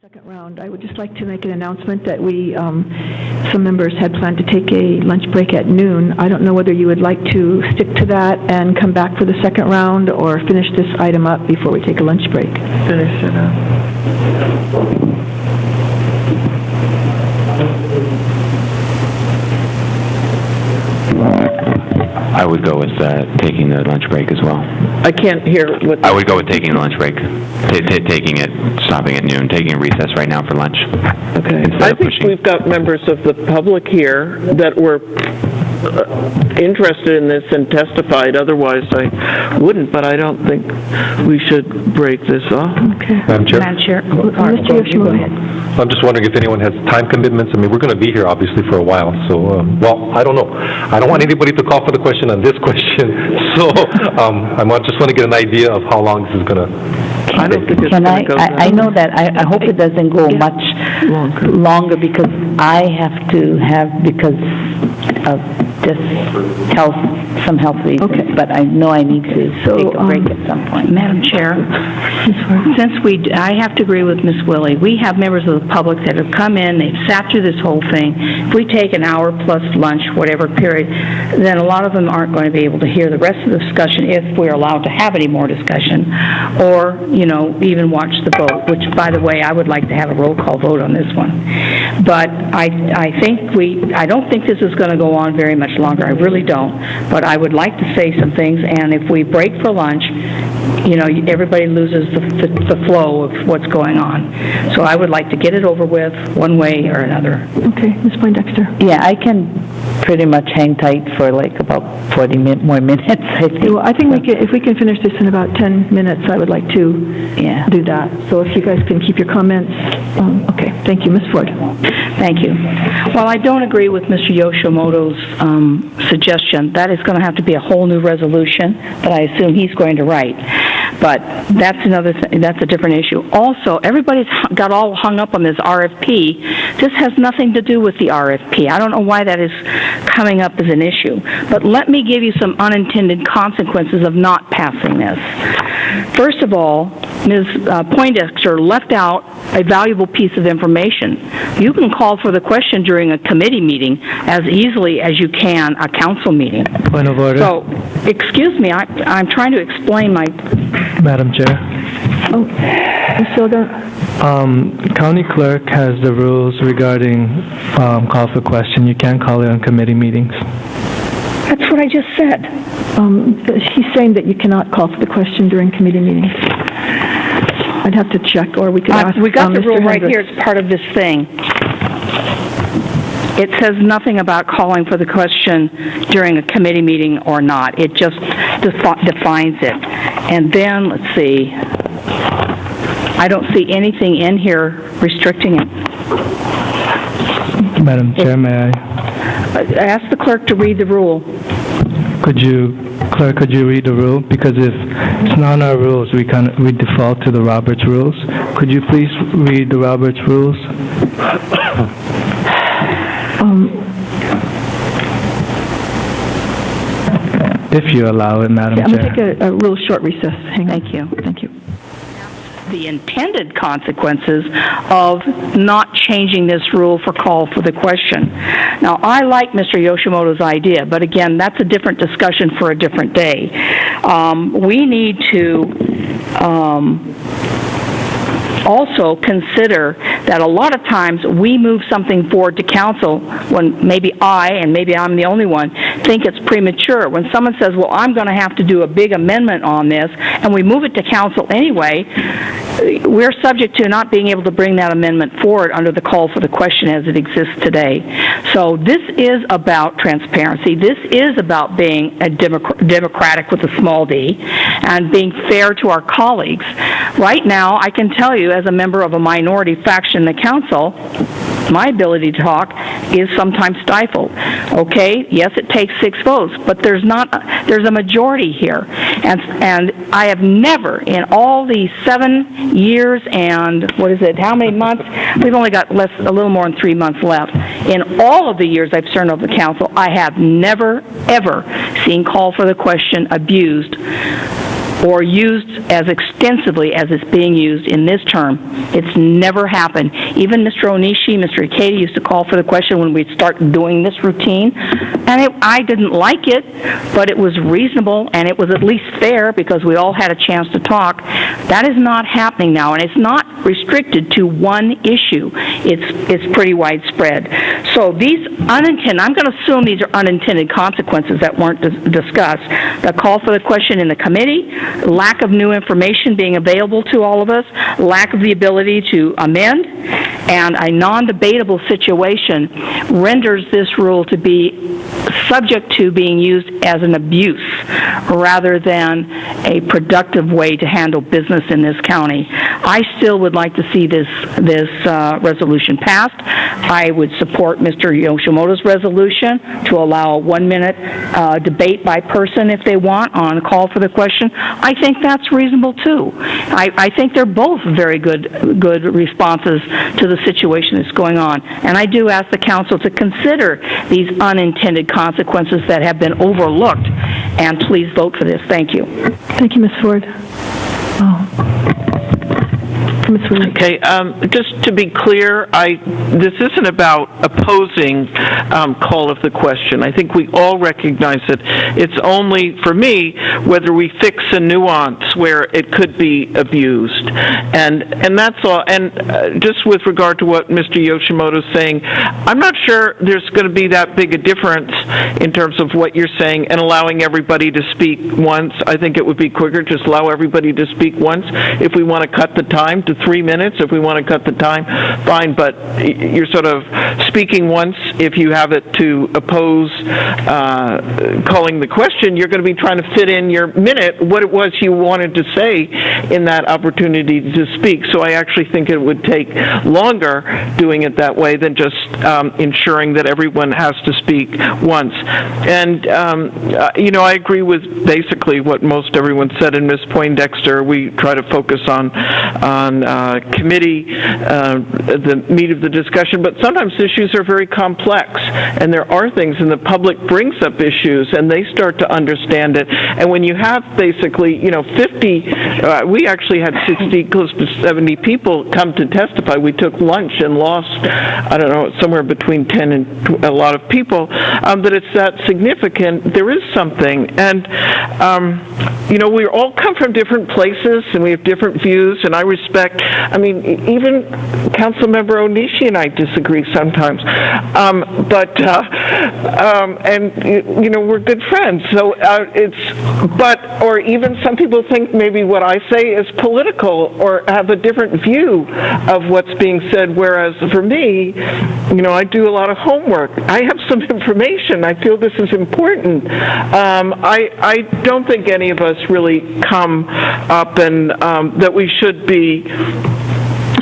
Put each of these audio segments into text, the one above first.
Second round, I would just like to make an announcement that some members had planned to take a lunch break at noon. I don't know whether you would like to stick to that and come back for the second round or finish this item up before we take a lunch break. Finish it up. I would go with taking the lunch break as well. I can't hear what... I would go with taking the lunch break, stopping at noon, taking a recess right now for lunch. Okay. I think we've got members of the public here that were interested in this and testified. Otherwise, I wouldn't, but I don't think we should break this off. Okay. Madam Chair? Madam Chair. Mr. Yoshimo, go ahead. I'm just wondering if anyone has time commitments. I mean, we're going to be here, obviously, for a while. So, well, I don't know. I don't want anybody to call for the question on this question. So, I just want to get an idea of how long this is going to... I don't think it's going to go down. I know that. I hope it doesn't go much longer because I have to have, because of just some health reasons. Okay. But I know I need to take a break at some point. Madam Chair, since I have to agree with Ms. Willie, we have members of the public that have come in, they've sat through this whole thing. If we take an hour plus lunch, whatever period, then a lot of them aren't going to be able to hear the rest of the discussion if we're allowed to have any more discussion, or, even watch the vote, which, by the way, I would like to have a roll call vote on this one. But I don't think this is going to go on very much longer. I really don't. But I would like to say some things, and if we break for lunch, everybody loses the flow of what's going on. So I would like to get it over with one way or another. Okay, Ms. Poindexter. Yeah, I can pretty much hang tight for like about 40 more minutes, I think. Well, I think if we can finish this in about 10 minutes, I would like to do that. So if you guys can keep your comments. Okay, thank you. Ms. Ford. Thank you. Well, I don't agree with Mr. Yoshimoto's suggestion. That is going to have to be a whole new resolution that I assume he's going to write. But that's that's a different issue. Also, everybody's got all hung up on this RFP. This has nothing to do with the RFP. I don't know why that is coming up as an issue. But let me give you some unintended consequences of not passing this. First of all, Ms. Poindexter left out a valuable piece of information. You can call for the question during a committee meeting as easily as you can a council meeting. Point of order. So, excuse me, I'm trying to explain my... Madam Chair. Oh, Ms. Silga. County clerk has the rules regarding call for question. You can't call it on committee meetings. That's what I just said. He's saying that you cannot call for the question during committee meetings. I'd have to check, or we could ask We got the Mr. rule right Hendricks. here. It's part of this thing. It says nothing about calling for the question during a committee meeting or not. It just defines it. And then, let's see, I don't see anything in here restricting it. Madam Chair, may I? Ask the clerk to read the rule. Clerk, could you read the rule? Because if it's not in our rules, we default to the Roberts rules. Could you please read the Roberts rules? If you allow it, Madam I'm Chair. going to take a real short recess. Hang on. Thank you. Thank you. The intended consequences of not changing this rule for call for the question. Now, I like Mr. Yoshimoto's idea, but again, that's a different discussion for a different day. We need to also consider that a lot of times we move something forward to council when maybe I'm the only one, think it's premature. When someone says, well, I'm going to have to do a big amendment on this, and we move it to council anyway, we're subject to not being able to bring that amendment forward under the call for the question as it exists today. So this is about transparency. This is about being a democratic with a small d and being fair to our colleagues. Right now, I can tell you as a member of a minority faction in the council, my ability to talk is sometimes stifled. Okay, yes, it takes 6 votes, but there's a majority here. And I have never, in all these 7 years and, how many months? We've only got a little more than 3 months left. In all of the years I've served on the council, I have never, ever seen call for the question abused or used as extensively as it's being used in this term. It's never happened. Even Mr. Onishi, Mr. Ikeda used to call for the question when we'd start doing this routine, and I didn't like it, but it was reasonable, and it was at least fair because we all had a chance to talk. That is not happening now, and it's not restricted to one issue. It's pretty widespread. So these unintended, I'm going to assume these are unintended consequences that weren't discussed. The call for the question in the committee, lack of new information being available to all of us, lack of the ability to amend, and a non-debatable situation renders this rule to be subject to being used as an abuse rather than a productive way to handle business in this county. I still would like to see this resolution passed. I would support Mr. Yoshimoto's resolution to allow a 1-minute debate by person if they want on call for the question. I think that's reasonable too. I think they're both very good responses to the situation that's going on. And I do ask the council to consider these unintended consequences that have been overlooked, and please vote for this. Thank you. Thank you, Ms. Ford. Ms. Williams. Okay, just to be clear, this isn't about opposing call of the question. I think we all recognize it. It's only, for me, whether we fix a nuance where it could be abused. And that's all. And just with regard to what Mr. Yoshimoto is saying, I'm not sure there's going to be that big a difference in terms of what you're saying and allowing everybody to speak once. I think it would be quicker, just allow everybody to speak once. If we want to cut the time to 3 minutes, if we want to cut the time, fine, but you're sort of speaking once. If you have it to oppose calling the question, you're going to be trying to fit in your minute what it was you wanted to say in that opportunity to speak. So I actually think it would take longer doing it that way than just ensuring that everyone has to speak once. And, I agree with basically what most everyone said, and Ms. Poindexter, we try to focus on committee, the meat of the discussion, but sometimes issues are very complex, and there are things, and the public brings up issues, and they start to understand it. And when you have basically, 50, we actually had 60, close to 70 people come to testify. We took lunch and lost, somewhere between 10 and a lot of people, that it's that significant. There is something, and we all come from different places, and we have different views, and I respect, even Councilmember Onishi and I disagree sometimes, we're good friends, so or even some people think maybe what I say is political or have a different view of what's being said, whereas for me, I do a lot of homework. I have some information. I feel this is important. I don't think any of us really come up and that we should be,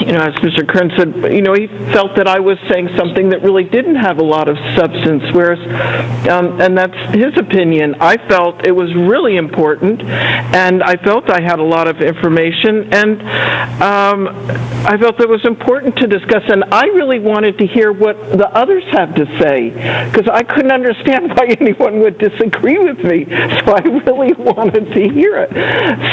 as Mr. Kern said, he felt that I was saying something that really didn't have a lot of substance, whereas, and that's his opinion. I felt it was really important, and I felt I had a lot of information, and I felt it was important to discuss, and I really wanted to hear what the others have to say, because I couldn't understand why anyone would disagree with me, so I really wanted to hear it.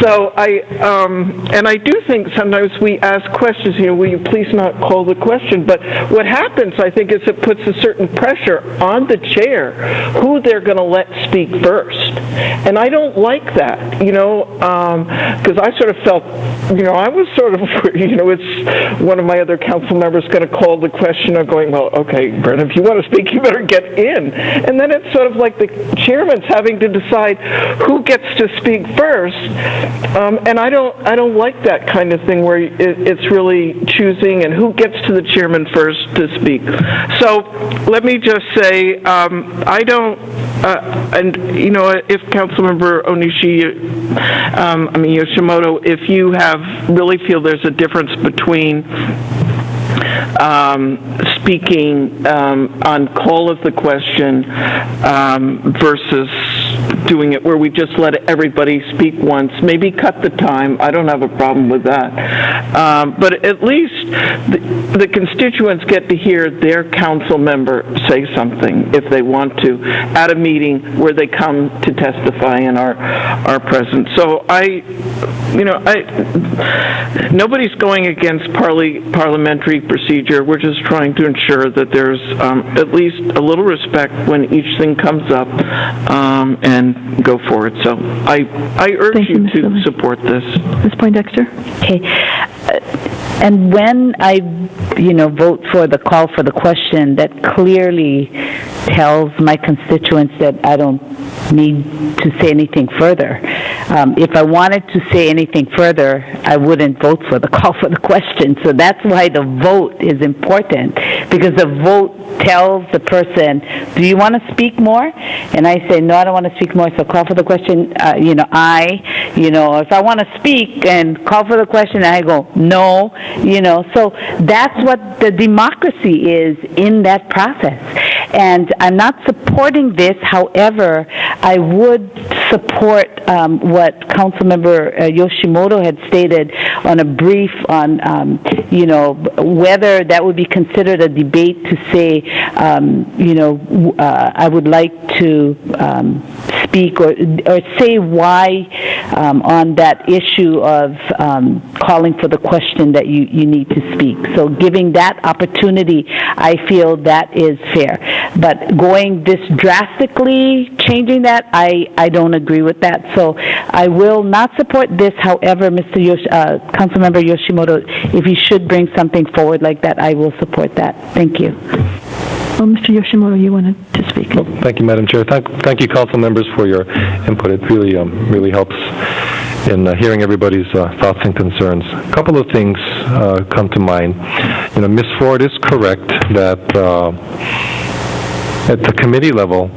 So and I do think sometimes we ask questions, will you please not call the question? But what happens, I think, is it puts a certain pressure on the chair who they're going to let speak first. And I don't like that, because I sort of felt, I was sort of, it's one of my other council members going to call the question or going, well, okay, Brent, if you want to speak, you better get in. And then it's sort of like the chairman's having to decide who gets to speak first. And I don't like that kind of thing where it's really choosing and who gets to the chairman first to speak. So let me just say, I don't, if Councilmember Onishi, Yoshimoto, if you really feel there's a difference between speaking on call of the question versus doing it where we just let everybody speak once, maybe cut the time. I don't have a problem with that. But at least the constituents get to hear their council member say something if they want to at a meeting where they come to testify in our presence. So nobody's going against parliamentary procedure. We're just trying to ensure that there's at least a little respect when each thing comes up, and go for it. So I urge Thank you, you Ms. to Lilly. support this. Ms. Poindexter? Okay. And when I, vote for the call for the question, that clearly tells my constituents that I don't need to say anything further. If I wanted to say anything further, I wouldn't vote for the call for the question. So that's why the vote is important, because the vote tells the person, do you want to speak more? And I say, no, I don't want to speak more, so call for the question, if I want to speak and call for the question, I go, no, so that's what the democracy is in that process. And I'm not supporting this, however, I would support what Councilmember Yoshimoto had stated on a brief on, whether that would be considered a debate to say, I would like to speak or say why on that issue of calling for the question that you need to speak. So giving that opportunity, I feel that is fair. But going this drastically, changing that, I don't agree with that. So I will not support this. However, Councilmember Yoshimoto, if you should bring something forward like that, I will support that. Thank you. Well, Mr. Yoshimoto, you wanted to speak. Thank you, Madam Chair. Thank you, council members, for your input. It really helps in hearing everybody's thoughts and concerns. A couple of things come to mind. Ms. Ford is correct that at the committee level,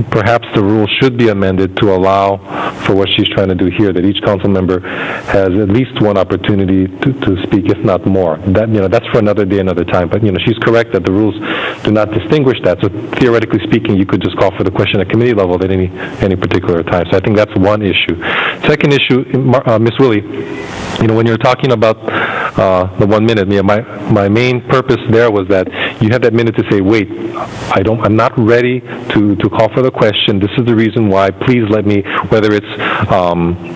perhaps the rule should be amended to allow for what she's trying to do here, that each council member has at least one opportunity to speak, if not more. That's for another day, another time. But, she's correct that the rules do not distinguish that. So theoretically speaking, you could just call for the question at committee level at any particular time. So I think that's one issue. Second issue, Ms. Willie, when you're talking about the 1 minute, my main purpose there was that you had that minute to say, wait, I'm not ready to call for the question. This is the reason why. Please let me, whether it's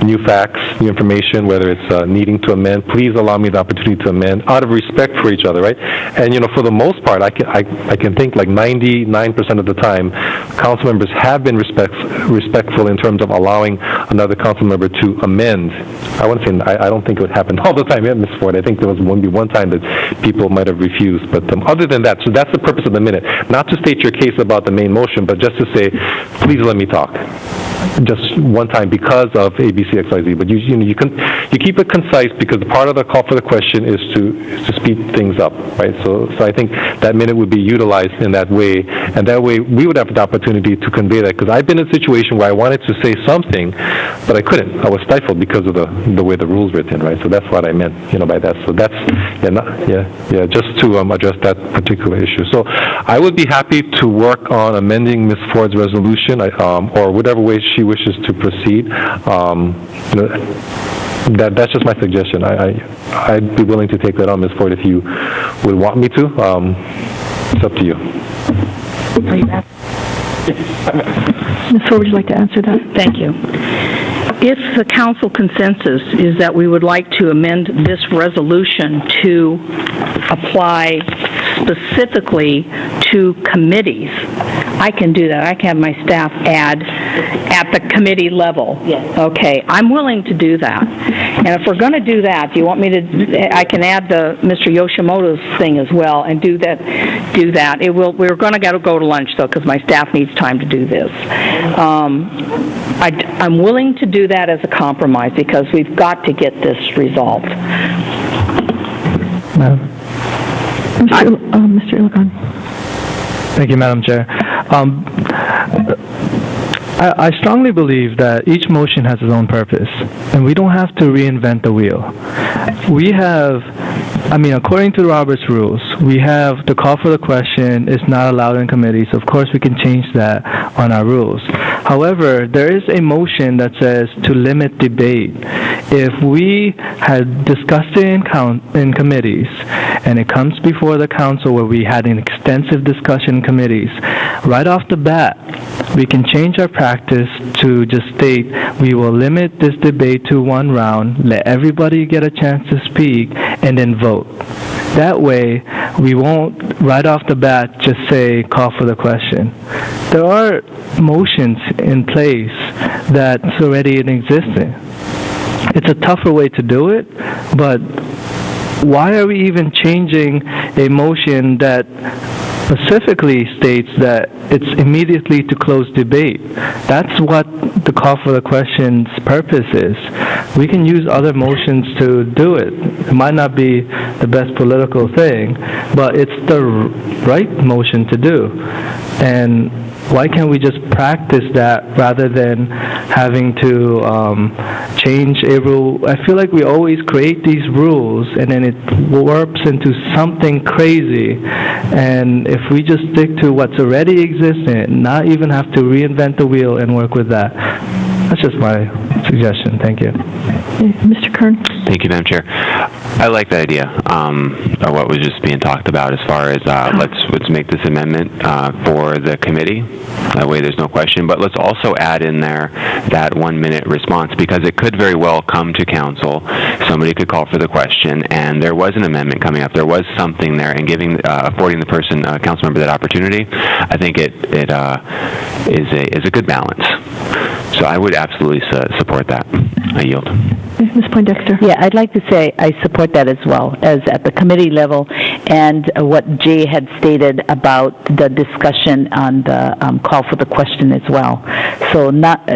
new facts, new information, whether it's needing to amend, please allow me the opportunity to amend out of respect for each other, right? And, for the most part, I can think like 99% of the time, council members have been respectful in terms of allowing another council member to amend. I don't think it would happen all the time, Ms. Ford. I think there was maybe one time that people might have refused. But other than that, so that's the purpose of the minute. Not to state your case about the main motion, but just to say, please let me talk. Just one time because of A, B, C, X, Y, Z. But you keep it concise, because part of the call for the question is to speed things up, right? So I think that minute would be utilized in that way, and that way we would have the opportunity to convey that. Because I've been in a situation where I wanted to say something, but I couldn't. I was stifled because of the way the rule's written, right? So that's what I meant, by that. So that's just to address that particular issue. So I would be happy to work on amending Ms. Ford's resolution, or whatever way she wishes to proceed. That's just my suggestion. I'd be willing to take that on, Ms. Ford, if you would want me to. It's up to you. Ms. Ford, would you like to answer that? Thank you. If the council consensus is that we would like to amend this resolution to apply specifically to committees, I can do that. I can have my staff add at the committee level. Yes. Okay, I'm willing to do that. And if we're going to do that, do you want me to, I can add Mr. Yoshimoto's thing as well and do that. We're going to go to lunch, though, because my staff needs time to do this. I'm willing to do that as a compromise, because we've got to get this resolved. Mr. Iligan. Thank you, Madam Chair. I strongly believe that each motion has its own purpose, and we don't have to reinvent the wheel. We have according to Robert's rules, we have the call for the question is not allowed in committees. Of course, we can change that on our rules. However, there is a motion that says to limit debate. If we had discussed it in committees, and it comes before the council where we had an extensive discussion in committees, right off the bat, we can change our practice to just state we will limit this debate to one round, let everybody get a chance to speak, and then vote. That way, we won't, right off the bat, just say, call for the question. There are motions in place that's already in existence. It's a tougher way to do it, but why are we even changing a motion that specifically states that it's immediately to close debate? That's what the call for the question's purpose is. We can use other motions to do it. It might not be the best political thing, but it's the right motion to do. And why can't we just practice that rather than having to change a rule? I feel like we always create these rules and then it warps into something crazy. And if we just stick to what's already existing, not even have to reinvent the wheel and work with that. That's just my suggestion. Thank you. Mr. Kern? Thank you, Madam Chair. I like the idea of what was just being talked about as far as let's make this amendment for the committee. That way there's no question. But let's also add in there that 1 minute response, because it could very well come to council. Somebody could call for the question, and there was an amendment coming up. There was something there, and affording the person, council member, that opportunity, I think it is a good balance. So I would absolutely support that. I yield. Ms. Poindexter? Yeah, I'd like to say I support that as well, as at the committee level, and what Jay had stated about the discussion on the call for the question as well. So not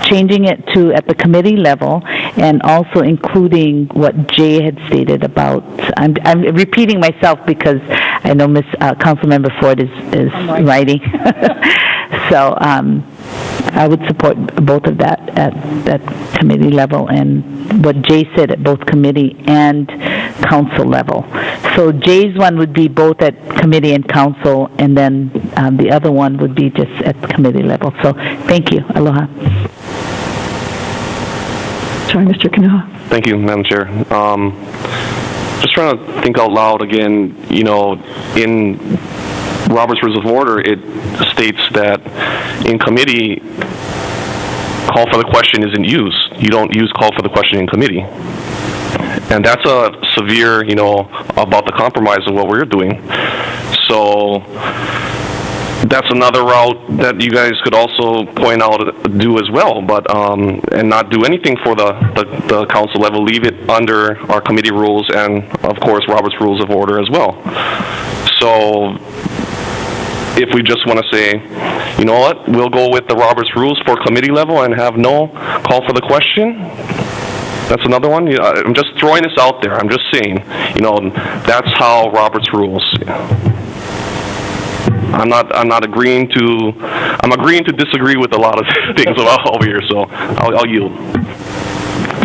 changing it to at the committee level, and also including what Jay had stated about. I'm repeating myself because I know Councilmember Ford is writing. So I would support both of that at that committee level, and what Jay said at both committee and council level. So Jay's one would be both at committee and council, and then the other one would be just at the committee level. So thank you. Aloha. Sorry, Mr. Kanuha. Thank you, Madam Chair. Just trying to think out loud again, in Robert's Rules of Order, it states that in committee, call for the question isn't used. You don't use call for the question in committee. And that's a severe, about the compromise of what we're doing. So that's another route that you guys could also point out, do as well, but and not do anything for the council level. Leave it under our committee rules and, of course, Robert's Rules of Order as well. So if we just want to say, you know what, we'll go with the Robert's Rules for committee level and have no call for the question, that's another one. I'm just throwing this out there. I'm just saying, that's how Robert's Rules. I'm agreeing to disagree with a lot of things about over here, so I'll yield.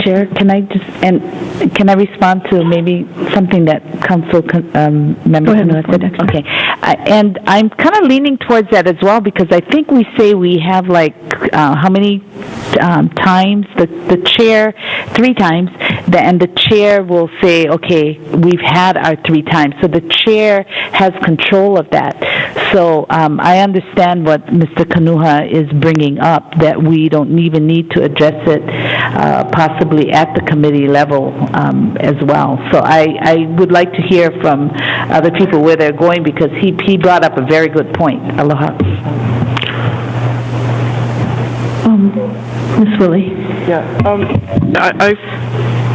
Chair, can I respond to maybe something that council member said? Okay, and I'm kind of leaning towards that as well, because I think we say we have how many times the chair 3 times, and the chair will say, okay, we've had our 3 times, so the chair has control of that. So I understand what Mr. Kanuha is bringing up, that we don't even need to address it possibly at the committee level as well. So I would like to hear from other people where they're going, because he brought up a very good point. Aloha. Ms. Willie? Yeah,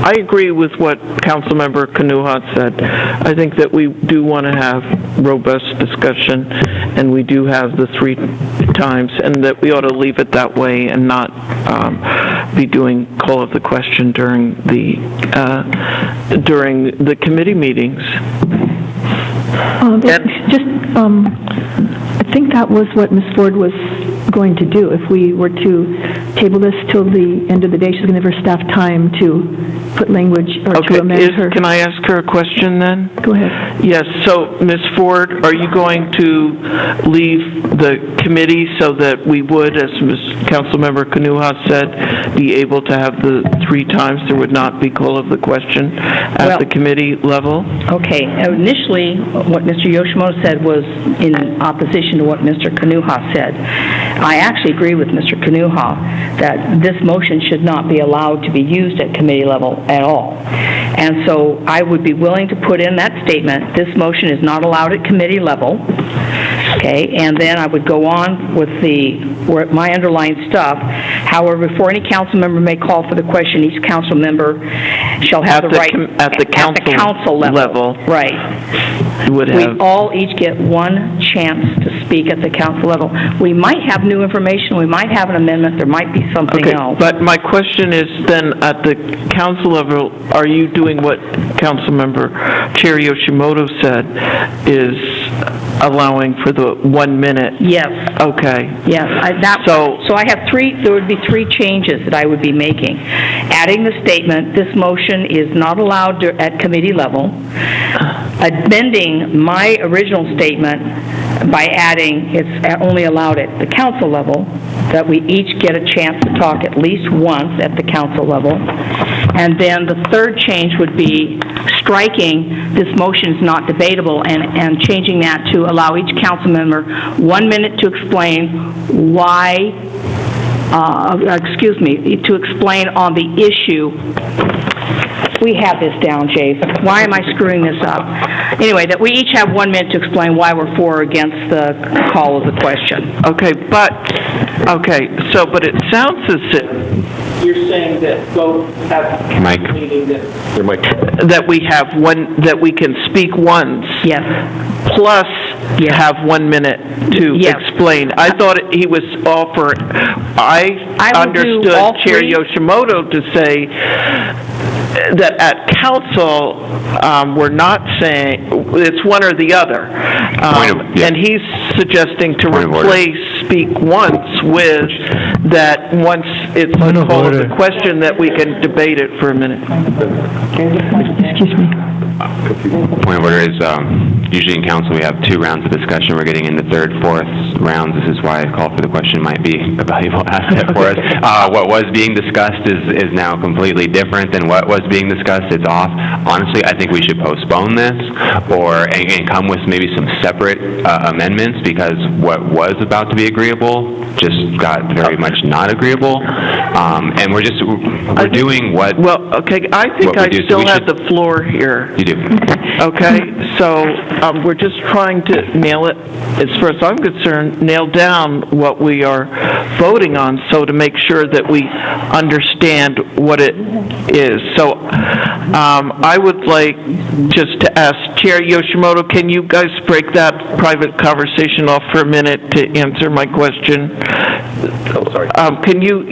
I agree with what Councilmember Kanuha said. I think that we do want to have robust discussion, and we do have the 3 times, and that we ought to leave it that way and not be doing call of the question during the committee meetings. I think that was what Ms. Ford was going to do. If we were to table this till the end of the day, she's going to have her staff time to put language or to Okay, amend her. can I ask her a question then? Go ahead. Yes, so Ms. Ford, are you going to leave the committee so that we would, as Councilmember Kanuha said, be able to have the 3 times there would not be call of the question at Well- the committee level? Okay, initially, what Mr. Yoshimoto said was in opposition to what Mr. Kanuha said. I actually agree with Mr. Kanuha that this motion should not be allowed to be used at committee level at all. And so I would be willing to put in that statement, this motion is not allowed at committee level, okay? And then I would go on with my underlying stuff. However, before any council member may call for the question, each council member shall have the right... At the council level. Right. You would We have... all each get one chance to speak at the council level. We might have new information, we might have an amendment, there might be something Okay, else. but my question is then, at the council level, are you doing what Councilmember Chair Yoshimoto said, is allowing for the 1 minute? Yes, Okay. yes. So- So I have there would be 3 changes that I would be making. Adding the statement, this motion is not allowed at committee level. Amending my original statement by adding it's only allowed at the council level, that we each get a chance to talk at least once at the council level. And then the third change would be striking this motion is not debatable and changing that to allow each council member 1 minute to explain why, to explain on the issue. We have this down, Jay. Why am I screwing this up? Anyway, that we each have 1 minute to explain why we're for or against the call of the question. Okay, but it sounds as if you're saying that both have Mike. meaning that we have that we can speak once. Yes. Plus Yes. have 1 minute to Yes. explain. I thought he was offering, I will do understood all Chair 3. Yoshimoto to say that at council, we're not saying, it's one or the other. Yeah. And he's suggesting to Point of order. replace speak once with that once it's Point a of call of order. the question that we can debate it for a minute. Excuse me. Point of order is, usually in council, we have 2 rounds of discussion. We're getting into 3rd, 4th rounds. This is why a call for the question might be a valuable asset for us. What was being discussed is now completely different than what was being discussed. It's off. Honestly, I think we should postpone this and come with maybe some separate amendments, because what was about to be agreeable just got very much not agreeable. And we're doing what... Well, okay, I think What we I do, so still we have should- the floor here. You do. Okay, so we're just trying to nail it, as far as I'm concerned, nail down what we are voting on, so to make sure that we understand what it is. So I would like just to ask Chair Yoshimoto, can you guys break that private conversation off for a minute to answer my question? Oh, sorry. Can you,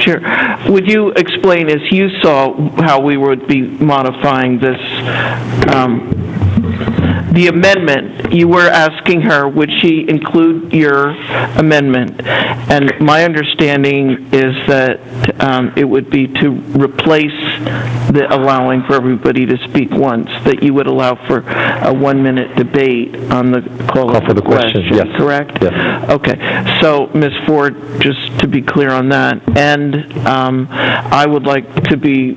Chair, would you explain, as you saw, how we would be modifying this, the amendment? You were asking her, would she include your amendment? And my understanding is that it would be to replace the allowing for everybody to speak once, that you would allow for a 1 minute debate on the call Call for the question, yes. Correct? Yes. Okay, so Ms. Ford, just to be clear on that, and I would like to be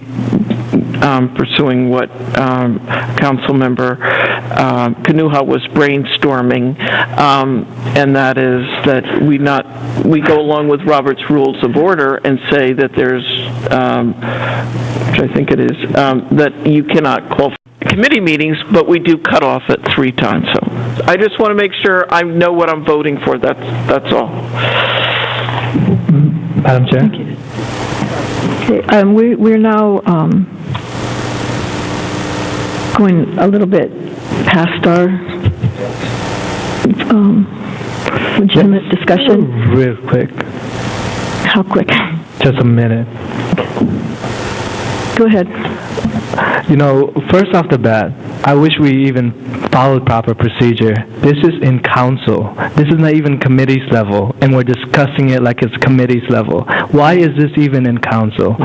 pursuing what Councilmember Kanuha was brainstorming, and that is that we go along with Robert's Rules of Order and say that there's, which I think it is, that you cannot call for committee meetings, but we do cut off at 3 times. So I just want to make sure I know what I'm voting for. That's all. Madam Chair? Okay, we're now going a little bit past our legitimate discussion. Real quick, How quick? just a minute. Go ahead. You know, first off the bat, I wish we even followed proper procedure. This is in council. This is not even committee's level, and we're discussing it like it's committee's level. Why is this even in council?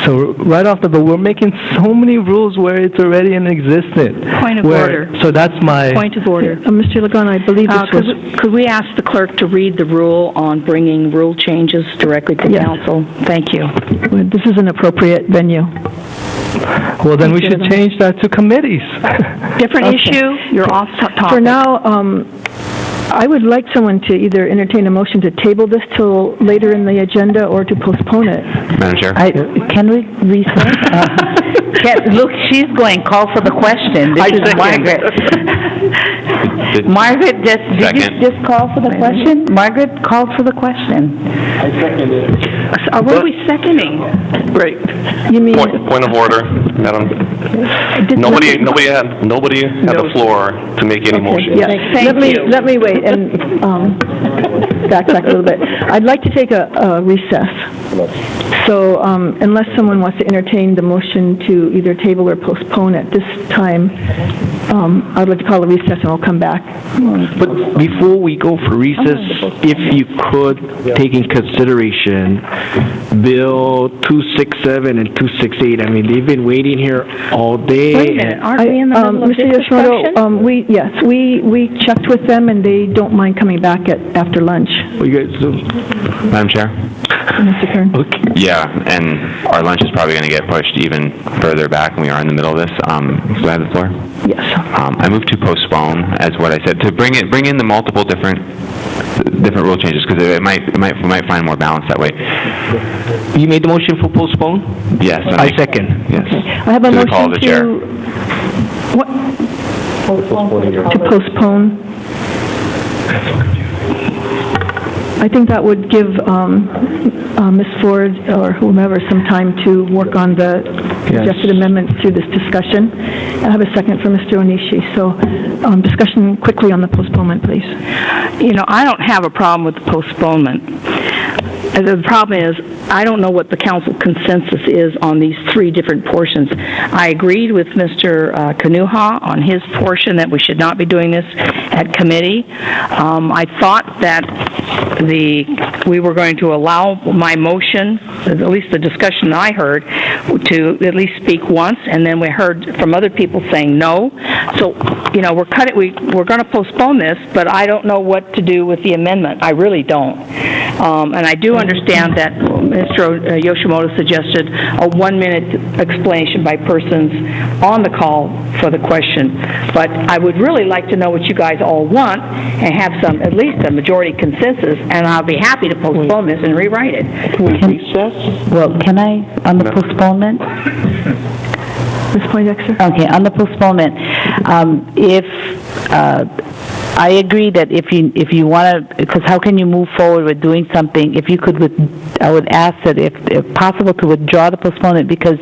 So right off the bat, we're making so many rules where it's already in existence. Point of order. So that's my... Point of order. Mr. Lagon, I believe this was... Could we ask the clerk to read the rule on bringing rule changes directly to Yes. council? Thank you. This is an appropriate venue. Well, then we should change that to committees. Different Okay. issue, you're off topic. For now, I would like someone to either entertain a motion to table this till later in the agenda or to postpone it. Madam Chair? Can we reset? Look, she's going, call for the question. This is Margaret. Margaret, did Second. you just call for the question? Margaret called for the question. What are we seconding? Right. You mean... Point of order, Madam. Nobody had the floor to make any motion. Yeah, Thank you. let me wait and backtrack a little bit. I'd like to take a recess. So unless someone wants to entertain the motion to either table or postpone at this time, I'd like to call a recess and we'll come back. But before we go for recess, if you could take in consideration Bill 267 and 268. I mean, they've been waiting here all day. Wait a minute, aren't we in the middle of this Mr. discussion? Yoshimoto, we checked with them and they don't mind coming back after lunch. Well, you guys, Madam Chair? Mr. Kern? Yeah, and our lunch is probably going to get pushed even further back, and we are in the middle of this. Do I have the floor? Yes. I move to postpone, as what I said, to bring in the multiple different rule changes, because we might find more balance that way. you made the motion for postpone? Yes. I second. Yes. I have a To the call motion of the chair. What? To postpone. I think that would give Ms. Ford or whomever some time to work on the suggested amendments to this discussion. I have a second for Mr. Onishi. So discussion quickly on the postponement, please. You know, I don't have a problem with the postponement. The problem is, I don't know what the council consensus is on these three different portions. I agreed with Mr. Kanuha on his portion that we should not be doing this at committee. I thought that we were going to allow my motion, at least the discussion I heard, to at least speak once, and then we heard from other people saying no. So, you know, we're going to postpone this, but I don't know what to do with the amendment. I really don't. And I do understand that Mr. Yoshimoto suggested a 1-minute explanation by persons on the call for the question. But I would really like to know what you guys all want and have at least a majority consensus, and I'll be happy to postpone this and rewrite it. Well, can I, on the postponement? Ms. Poindexter? Okay, on the postponement, I agree that if you want to, because how can you move forward with doing something? If you could, I would ask that if possible to withdraw the postponement, because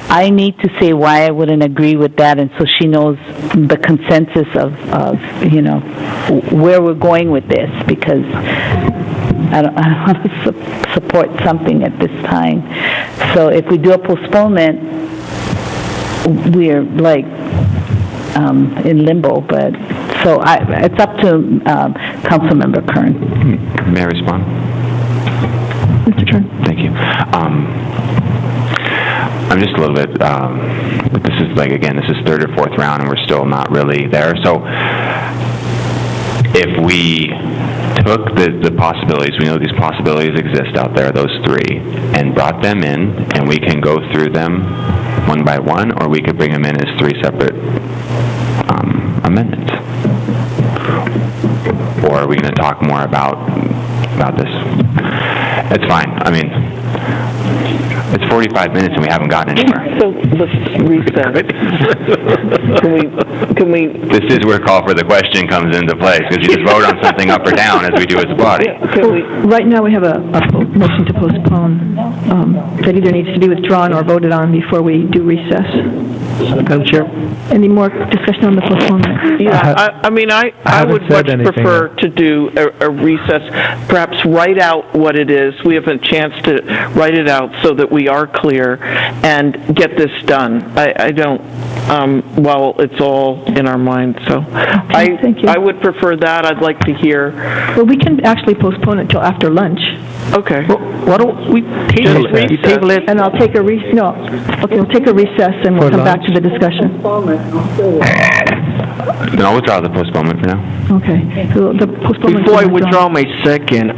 I need to say why I wouldn't agree with that, and so she knows the consensus of you know, where we're going with this, because I don't want to support something at this time. So if we do a postponement, we're like in limbo, but so it's up to Councilmember Kern. May I respond? Mr. Kern? Thank you. I'm just a little bit, this is like, again, this is third or fourth round and we're still not really there. So if we took the possibilities, we know these possibilities exist out there, those three, and brought them in, and we can go through them one by one, or we could bring them in as three separate amendments. Or are we going to talk more about this? It's fine. I mean, it's 45 minutes and we haven't gotten anywhere. So let's reset. Can we? This is where call for the question comes into place, because you just vote on something up or down as we do as a body. Right now, we have a motion to postpone that either needs to be withdrawn or voted on before we do recess. Madam Chair? Any more discussion on the postponement? Yeah, I mean, I haven't would said much anything prefer yet. to do a recess, perhaps write out what it is. We have a chance to write it out so that we are clear and get this done. I don't, while it's all in our minds, so. thank you. I would prefer that. I'd like to hear, Well, we can actually postpone it till after lunch. okay. Why don't we table it? You table it. And I'll take a we'll take a recess and we'll For come back to lunch? the discussion. Then I'll withdraw the postponement for now. Okay. So the postponement. Before I is withdrawn. withdraw my second,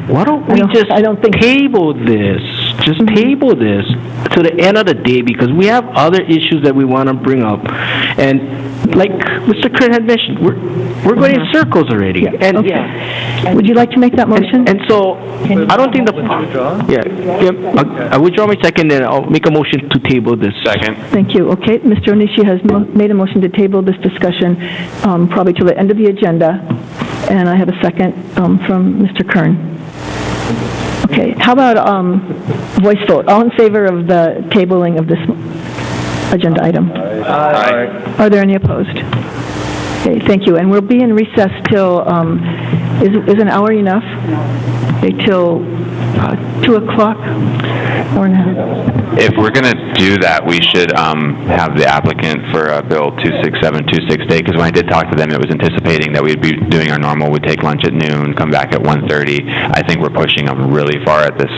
why don't we just I don't think- table this? Just table this to the end of the day, because we have other issues that we want to bring up. And like Mr. Kern had mentioned, we're going in circles already. And Okay. Would you like to make that motion? And so, I don't think I withdraw my second, and I'll make a motion to table this. Second. Thank you. Okay, Mr. Onishi has made a motion to table this discussion probably till the end of the agenda, and I have a second from Mr. Kern. Okay, how about voice vote? All in favor of the tabling of this agenda item? Aye. Are there any opposed? Okay, thank you. And we'll be in recess till, is an hour enough? Okay, till 2 o'clock, hour and a half. If we're going to do that, we should have the applicant for Bill 267, 268, because when I did talk to them, it was anticipating that we'd be doing our normal, we'd take lunch at noon, come back at 1:30. I think we're pushing them really far at this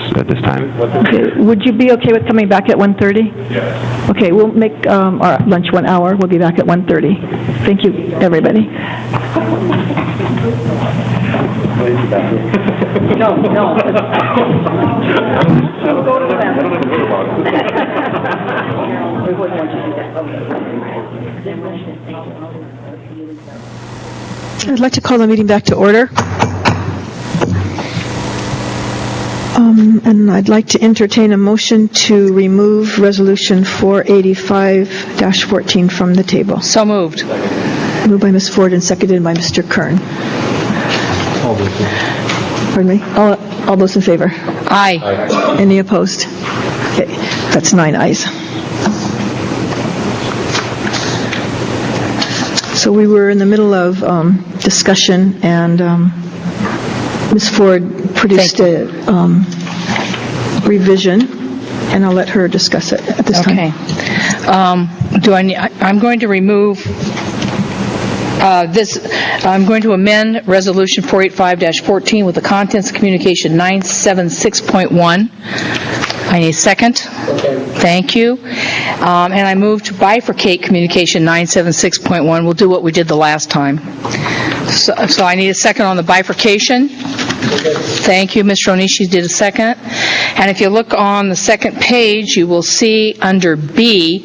time. Okay, would you be okay with coming back at 1:30? Yes. Okay, we'll make our lunch 1 hour. We'll be back at 1:30. Thank you, everybody. I'd like to call the meeting back to order. And I'd like to entertain a motion to remove Resolution 485-14 from the table. So moved. Moved by Ms. Ford and seconded by Mr. Kern. Pardon me? All those in favor? Aye. Any opposed? Okay, that's 9 ayes. So we were in the middle of discussion, and Ms. Ford produced a revision, and I'll let her discuss it at this time. Okay. I'm going to remove I'm going to amend Resolution 485-14 with the contents of Communication 976.1. I need a second. Thank you. And I move to bifurcate Communication 976.1. We'll do what we did the last time. So I need a second on the bifurcation. Thank you. Mr. Onishi did a second. And if you look on the second page, you will see under B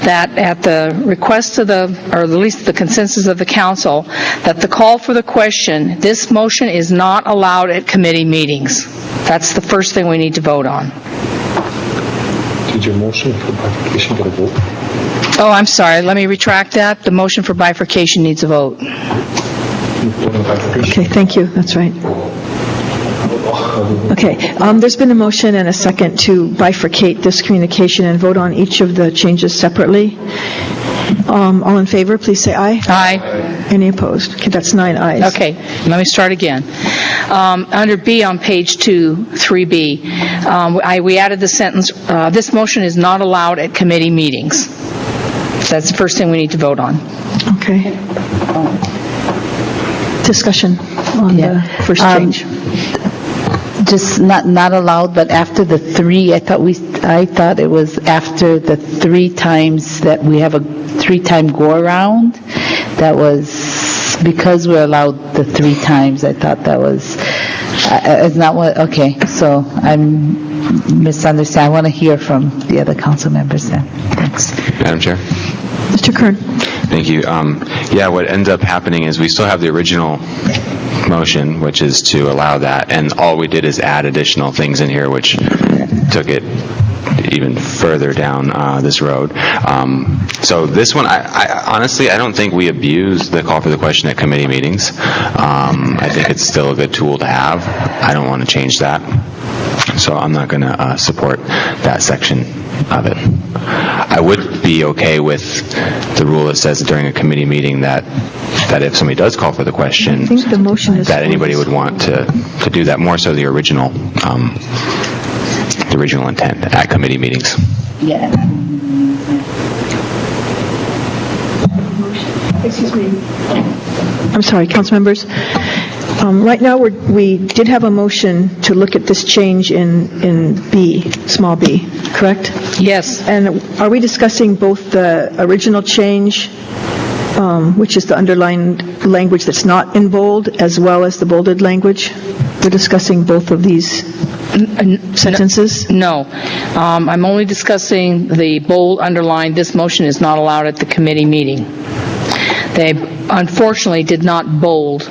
that at the request of or at least the consensus of the council, that the call for the question, this motion is not allowed at committee meetings. That's the first thing we need to vote on. Did your motion for bifurcation get a vote? Oh, I'm sorry. Let me retract that. The motion for bifurcation needs a vote. Okay, thank you. That's right. Okay, there's been a motion and a second to bifurcate this communication and vote on each of the changes separately. All in favor, please say aye. Aye. Any opposed? Okay, that's 9 ayes. Okay, let me start again. Under B on page 2, 3B, we added the sentence, this motion is not allowed at committee meetings. That's the first thing we need to vote on. Okay. Discussion on the first change. Just not allowed, but after the 3, I thought it was after the 3 times that we have a 3-time go around. That was because we're allowed the 3 times. I thought that was it's not what. Okay, so I'm misunderstanding. I want to hear from the other council members then. Thanks. Madam Chair. Mr. Kern. Thank you. Yeah, what ends up happening is we still have the original motion, which is to allow that, and all we did is add additional things in here, which took it even further down this road. So this one, I honestly, I don't think we abuse the call for the question at committee meetings. I think it's still a good tool to have. I don't want to change that. So I'm not going to support that section of it. I would be okay with the rule that says during a committee meeting that if somebody does call for the question, I think the motion is... that anybody would want to do that, more so the original intent at committee meetings. Yeah. Excuse me. I'm sorry, council members. Right now, we did have a motion to look at this change in B, small b, correct? Yes. And are we discussing both the original change, which is the underlined language that's not in bold, as well as the bolded language? We're discussing both of these sentences? No. I'm only discussing the bold underlined, this motion is not allowed at the committee meeting. They unfortunately did not bold,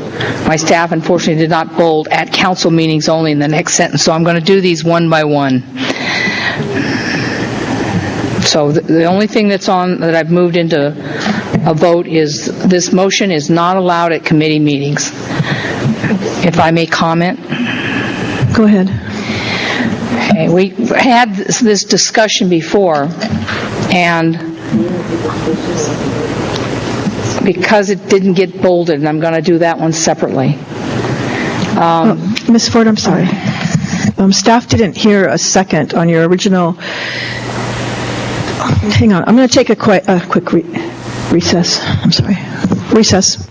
my staff unfortunately did not bold at council meetings only in the next sentence, so I'm going to do these one by one. So the only thing that's on, that I've moved into a vote is this motion is not allowed at committee meetings. If I may comment? Go ahead. Okay, we had this discussion before, and because it didn't get bolded, and I'm going to do that one separately. Ms. Ford, I'm sorry. Staff didn't hear a second on your original... Hang on. I'm going to take a quick recess. I'm sorry. Recess.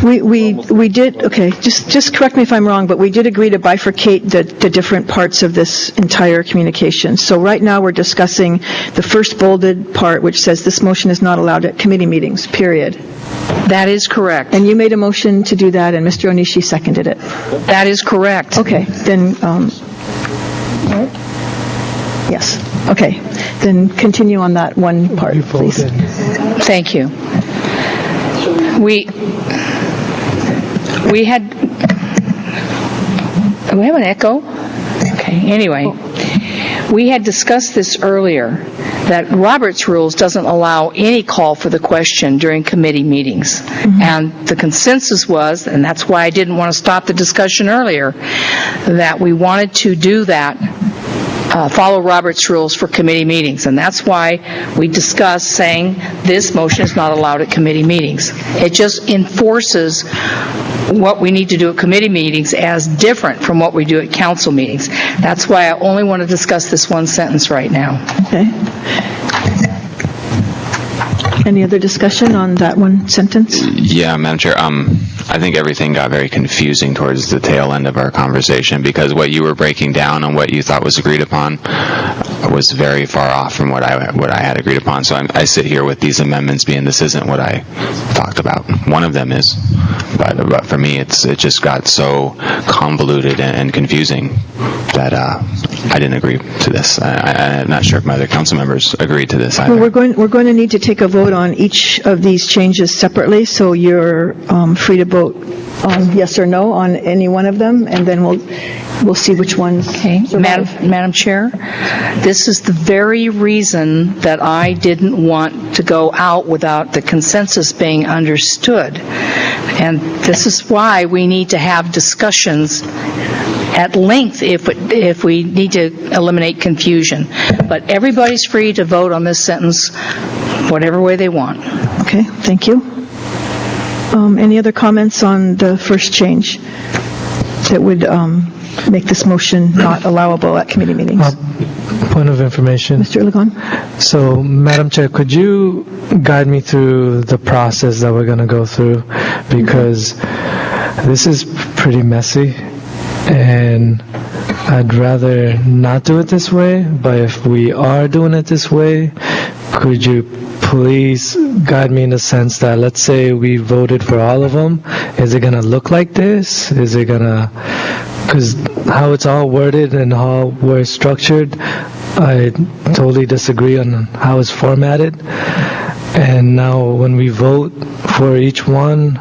We did, okay, just correct me if I'm wrong, but we did agree to bifurcate the different parts of this entire communication. So right now we're discussing the first bolded part, which says this motion is not allowed at committee meetings, period. That is correct. And you made a motion to do that, and Mr. Onishi seconded it. That is correct. Okay, then, yes, okay. Then continue on that one part, please. Thank you. We had, do we have an echo? Okay, anyway, we had discussed this earlier, that Robert's Rules doesn't allow any call for the question during committee meetings. Mm-hmm. And the consensus was, and that's why I didn't want to stop the discussion earlier, that we wanted to do that, follow Robert's Rules for committee meetings. And that's why we discussed saying this motion is not allowed at committee meetings. It just enforces what we need to do at committee meetings as different from what we do at council meetings. That's why I only want to discuss this one sentence right now. Okay. Any other discussion on that one sentence? Yeah, Madam Chair. I think everything got very confusing towards the tail end of our conversation, because what you were breaking down and what you thought was agreed upon was very far off from what I had agreed upon. So I sit here with these amendments being this isn't what I talked about. One of them is, but for me it just got so convoluted and confusing that I didn't agree to this. I'm not sure if my other council members agreed to this either. Well, we're going to need to take a vote on each of these changes separately, so you're free to vote yes or no on any one of them, and then we'll see which ones. Okay, Madam Chair, this is the very reason that I didn't want to go out without the consensus being understood, and this is why we need to have discussions at length if we need to eliminate confusion. But everybody's free to vote on this sentence whatever way they want. Okay, thank you. Any other comments on the first change that would make this motion not allowable at committee meetings? Point of information. Mr. Iligan? So, Madam Chair, could you guide me through the process that we're going to go through? Because this is pretty messy, and I'd rather not do it this way, but if we are doing it this way, could you please guide me in the sense that, let's say we voted for all of them, is it going to look like this? Is it going to, because how it's all worded and how we're structured, I totally disagree on how it's formatted. And now when we vote for each one,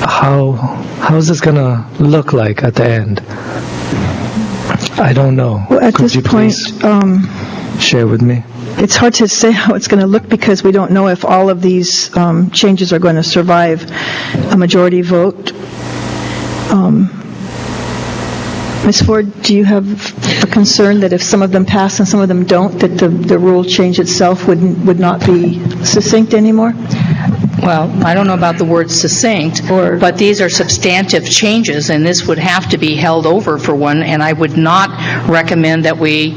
how is this gonna look like at the end? I don't know. Well, at Could this you point, please share with me? it's hard to say how it's going to look because we don't know if all of these changes are going to survive a majority vote. Ms. Ford, do you have a concern that if some of them pass and some of them don't, that the rule change itself would not be succinct anymore? Well, I don't know about the word succinct, but these are substantive changes, and this would have to be held over for one, and I would not recommend that we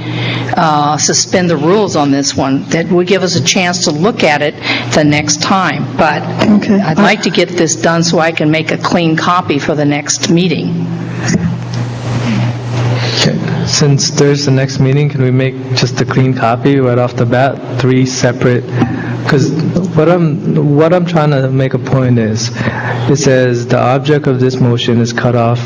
suspend the rules on this one. That would give us a chance to look at it the next time. But Okay. I'd like to get this done so I can make a clean copy for the next meeting. Since there's the next meeting, can we make just a clean copy right off the bat, 3 separate? Because what I'm trying to make a point is, it says the object of this motion is cut off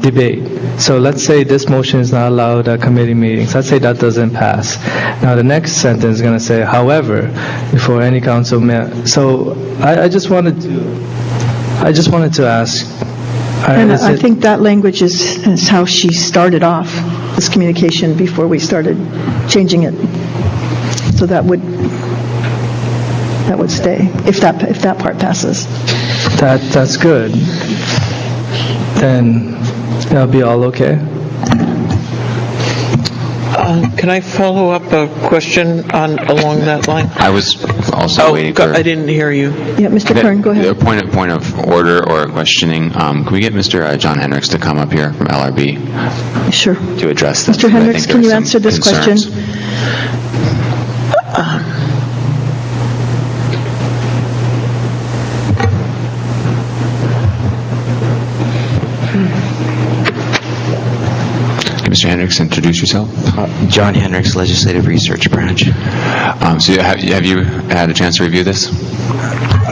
debate. So let's say this motion is not allowed at committee meetings. Let's say that doesn't pass. Now the next sentence is going to say, however, before any council so I just wanted to ask. And I think that language is how she started off this communication before we started changing it. So that would stay if that part passes. That's good. Then that'll be all okay. Can I follow up a question along that line? I was also waiting for... I didn't hear you. Yeah, Mr. Kern, go ahead. A point of order or questioning. Can we get Mr. John Hendricks to come up here from LRB Sure. to address this? Mr. I Hendricks, think can there you are answer some this question? concerns. Mr. Hendricks, introduce yourself. John Hendricks, Legislative Research Branch. So have you had a chance to review this?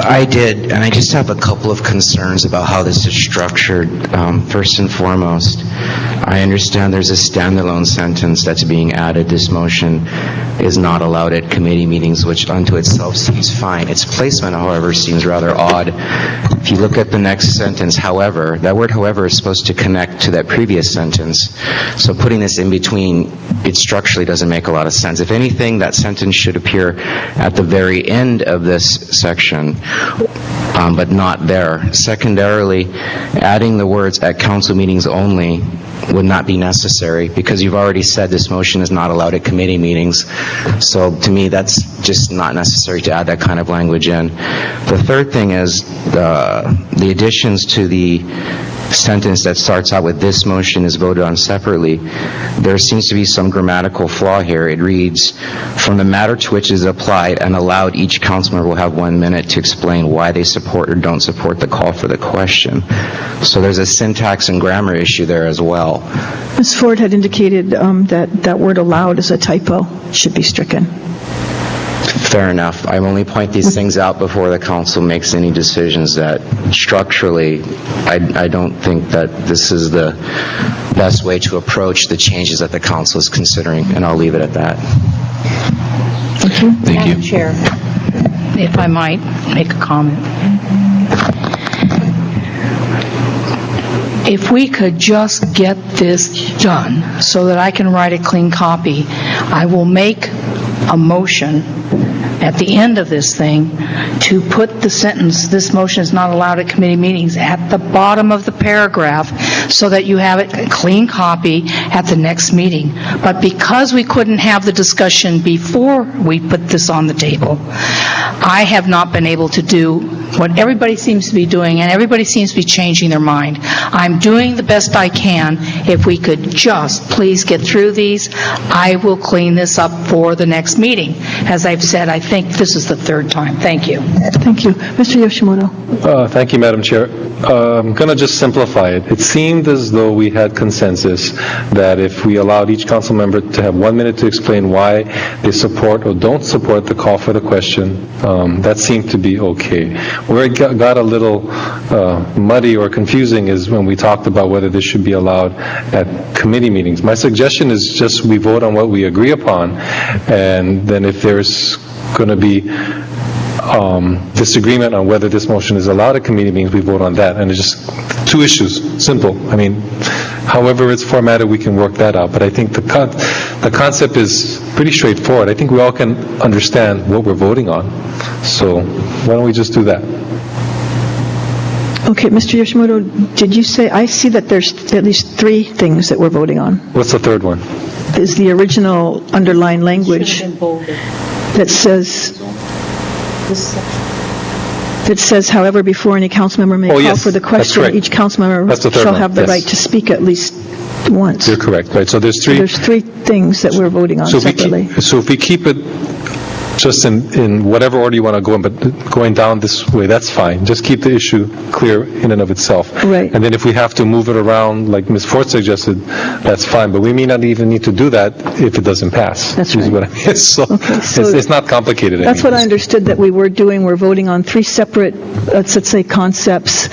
I did, and I just have a couple of concerns about how this is structured. First and foremost, I understand there's a standalone sentence that's being added. This motion is not allowed at committee meetings, which unto itself seems fine. Its placement, however, seems rather odd. If you look at the next sentence, however, that word however is supposed to connect to that previous sentence. So putting this in between, it structurally doesn't make a lot of sense. If anything, that sentence should appear at the very end of this section, but not there. Secondarily, adding the words at council meetings only would not be necessary because you've already said this motion is not allowed at committee meetings. So to me, that's just not necessary to add that kind of language in. The third thing is the additions to the sentence that starts out with this motion is voted on separately. There seems to be some grammatical flaw here. It reads, from the matter to which is applied and allowed, each council member will have 1 minute to explain why they support or don't support the call for the question. So there's a syntax and grammar issue there as well. Ms. Ford had indicated that word allowed is a typo, should be stricken. Fair enough. I only point these things out before the council makes any decisions that structurally, I don't think that this is the best way to approach the changes that the council is considering, and I'll leave it at that. Thank you. Thank you. Madam Chair, if I might make a comment. If we could just get this done so that I can write a clean copy, I will make a motion at the end of this thing to put the sentence, this motion is not allowed at committee meetings, at the bottom of the paragraph so that you have it, a clean copy at the next meeting. But because we couldn't have the discussion before we put this on the table, I have not been able to do what everybody seems to be doing, and everybody seems to be changing their mind. I'm doing the best I can. If we could just please get through these, I will clean this up for the next meeting. As I've said, I think this is the third time. Thank you. Thank you. Mr. Yoshimoto. Thank you, Madam Chair. I'm going to just simplify it. It seemed as though we had consensus that if we allowed each council member to have 1 minute to explain why they support or don't support the call for the question, that seemed to be okay. Where it got a little muddy or confusing is when we talked about whether this should be allowed at committee meetings. My suggestion is just we vote on what we agree upon, and then if there's going to be disagreement on whether this motion is allowed at committee meetings, we vote on that. And it's just two issues, simple. I mean, however it's formatted, we can work that out. But I think the concept is pretty straightforward. I think we all can understand what we're voting on. So why don't we just do that? Okay, Mr. Yoshimoto, did you say, I see that there's at least 3 things that we're voting on. What's the third one? Is the original underlined language that says, however, before any council member may call for the question, each council member shall have the right to speak at least once. You're correct, right? So there's 3. So there's 3 things that we're voting on separately. So if we keep it just in whatever order you want to go in, but going down this way, that's fine. Just keep the issue clear in and of itself. Right. And then if we have to move it around, like Ms. Ford suggested, that's fine. But we may not even need to do that if it doesn't pass. That's right. What I mean. So, so it's not complicated. That's what I understood that we were doing. We're voting on 3 separate, let's say, concepts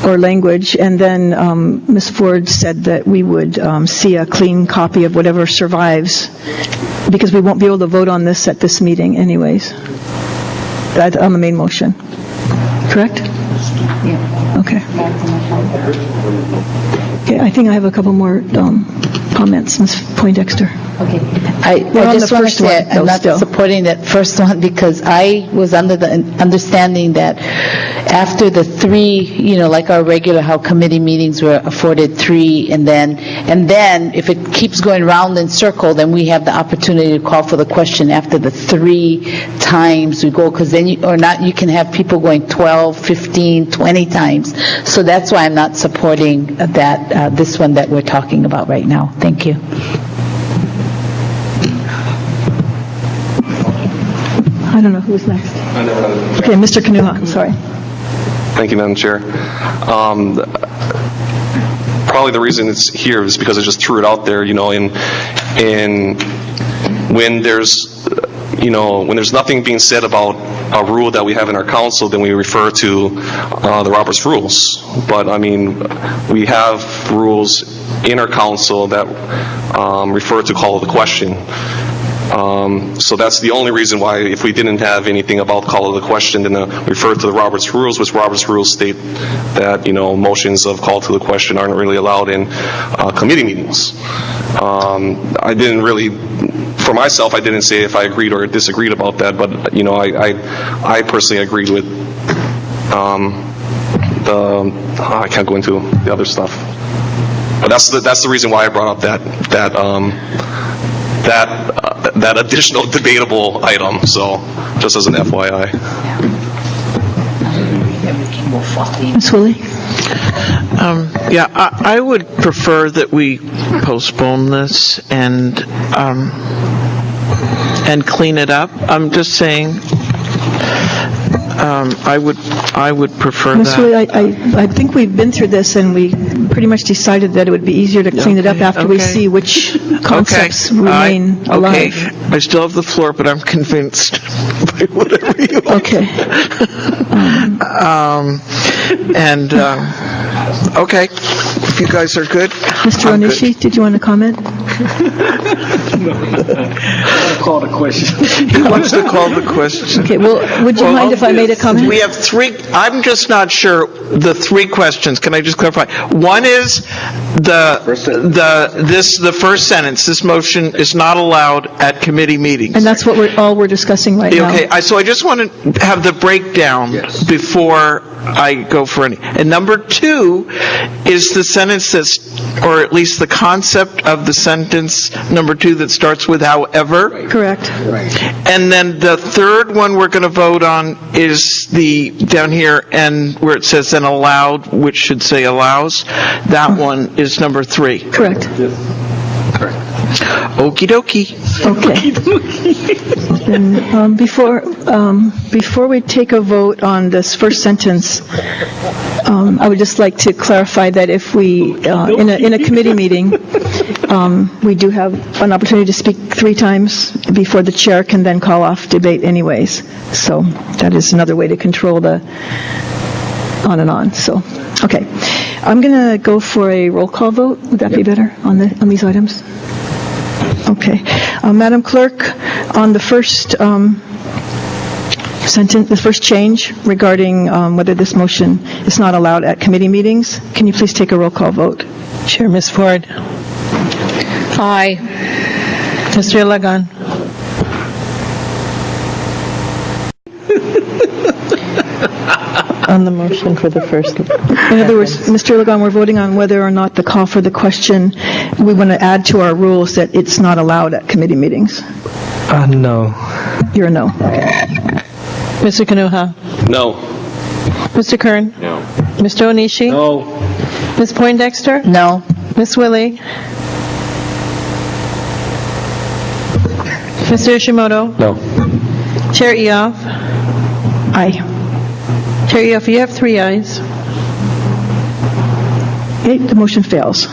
or language, and then Ms. Ford said that we would see a clean copy of whatever survives, because we won't be able to vote on this at this meeting anyways, on the main motion. Correct? Yeah. Okay. Okay, I think I have a couple more comments. Ms. Poindexter. Okay. I just want to say I'm not supporting that first one, because I was under the understanding that after the 3, like our regular, how committee meetings were afforded 3, and then if it keeps going round in circle, then we have the opportunity to call for the question after the 3 times we go, because then you can have people going 12, 15, 20 times. So that's why I'm not supporting that, this one that we're talking about right now. Thank you. I don't know who's next. Okay, Mr. Kanuha, sorry. Thank you, Madam Chair. Probably the reason it's here is because I just threw it out there, and when there's nothing being said about a rule that we have in our council, then we refer to the Roberts Rules. But I mean, we have rules in our council that refer to call of the question. So that's the only reason why, if we didn't have anything about call of the question, then refer to the Roberts Rules, which Roberts Rules state that, motions of call to the question aren't really allowed in committee meetings. I didn't really, for myself, I didn't say if I agreed or disagreed about that, but, I personally agreed with I can't go into the other stuff. But that's the reason why I brought up that additional debatable item, so just as an FYI. Ms. Woolley? I would prefer that we postpone this and clean it up. I'm just saying, I would prefer Ms. that. Woolley, I think we've been through this, and we pretty much decided that it would be easier to clean it up after we see which concepts remain alive. Okay, I still have the floor, but I'm convinced by whatever you want. Okay. Okay, if you guys are good. Mr. Onishi, did you want to comment? Call the question. He wants to call the question. Okay, well, would you mind if I made a comment? We have 3, I'm just not sure, the 3 questions, can I just clarify? One is the first sentence, this motion is not allowed at committee meetings. And that's what we're discussing right now. Okay, so I just want to have the breakdown before I go for any. And number 2 is the sentence or at least the concept of the sentence number 2 that starts with however. Correct. And then the third one we're going to vote on is down here, and where it says then allowed, which should say allows. That one is number 3. Correct. Okie dokie. Okay. Then, before we take a vote on this first sentence, I would just like to clarify that if we, in a committee meeting, we do have an opportunity to speak 3 times before the chair can then call off debate anyways. So that is another way to control the on and on. So, okay. I'm going to go for a roll call vote. Would that be better on these items? Okay. Madam Clerk, on the first sentence, the first change regarding whether this motion is not allowed at committee meetings, can you please take a roll call vote? Sure, Ms. Ford. Aye. Mr. Ilagan. On the motion for the first. In other words, Mr. Ilagan, we're voting on whether or not the call for the question, we want to add to our rules that it's not allowed at committee meetings. No. You're a no. Okay. Mr. Kanuha. No. Mr. Kern. No. Mr. Onishi. No. Ms. Poindexter. No. Ms. Willie. Mr. Yoshimoto. No. Chair Eoff. Aye. Chair Eoff, you have 3 ayes. Okay, the motion fails.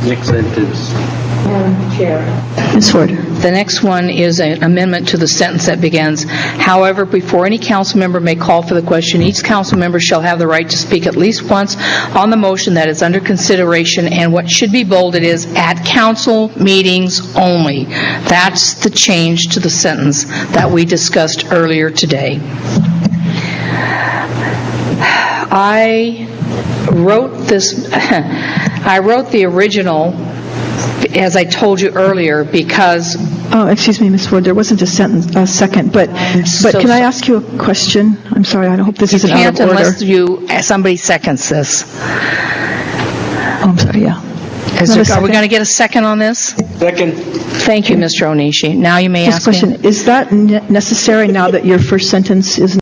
Next sentence. Ms. Ford. The next one is an amendment to the sentence that begins, however, before any council member may call for the question, each council member shall have the right to speak at least once on the motion that is under consideration, and what should be bolded is at council meetings only. That's the change to the sentence that we discussed earlier today. I wrote the original, as I told you earlier, because... Oh, excuse me, Ms. Ford, there wasn't a second, but can I ask you a question? I'm sorry, I hope this isn't out of order. Unless somebody seconds this. Oh, I'm sorry, yeah. Are we going to get a second on this? Second. Thank you, Mr. Onishi. Now you may ask me. Question, is that necessary now that your first sentence is...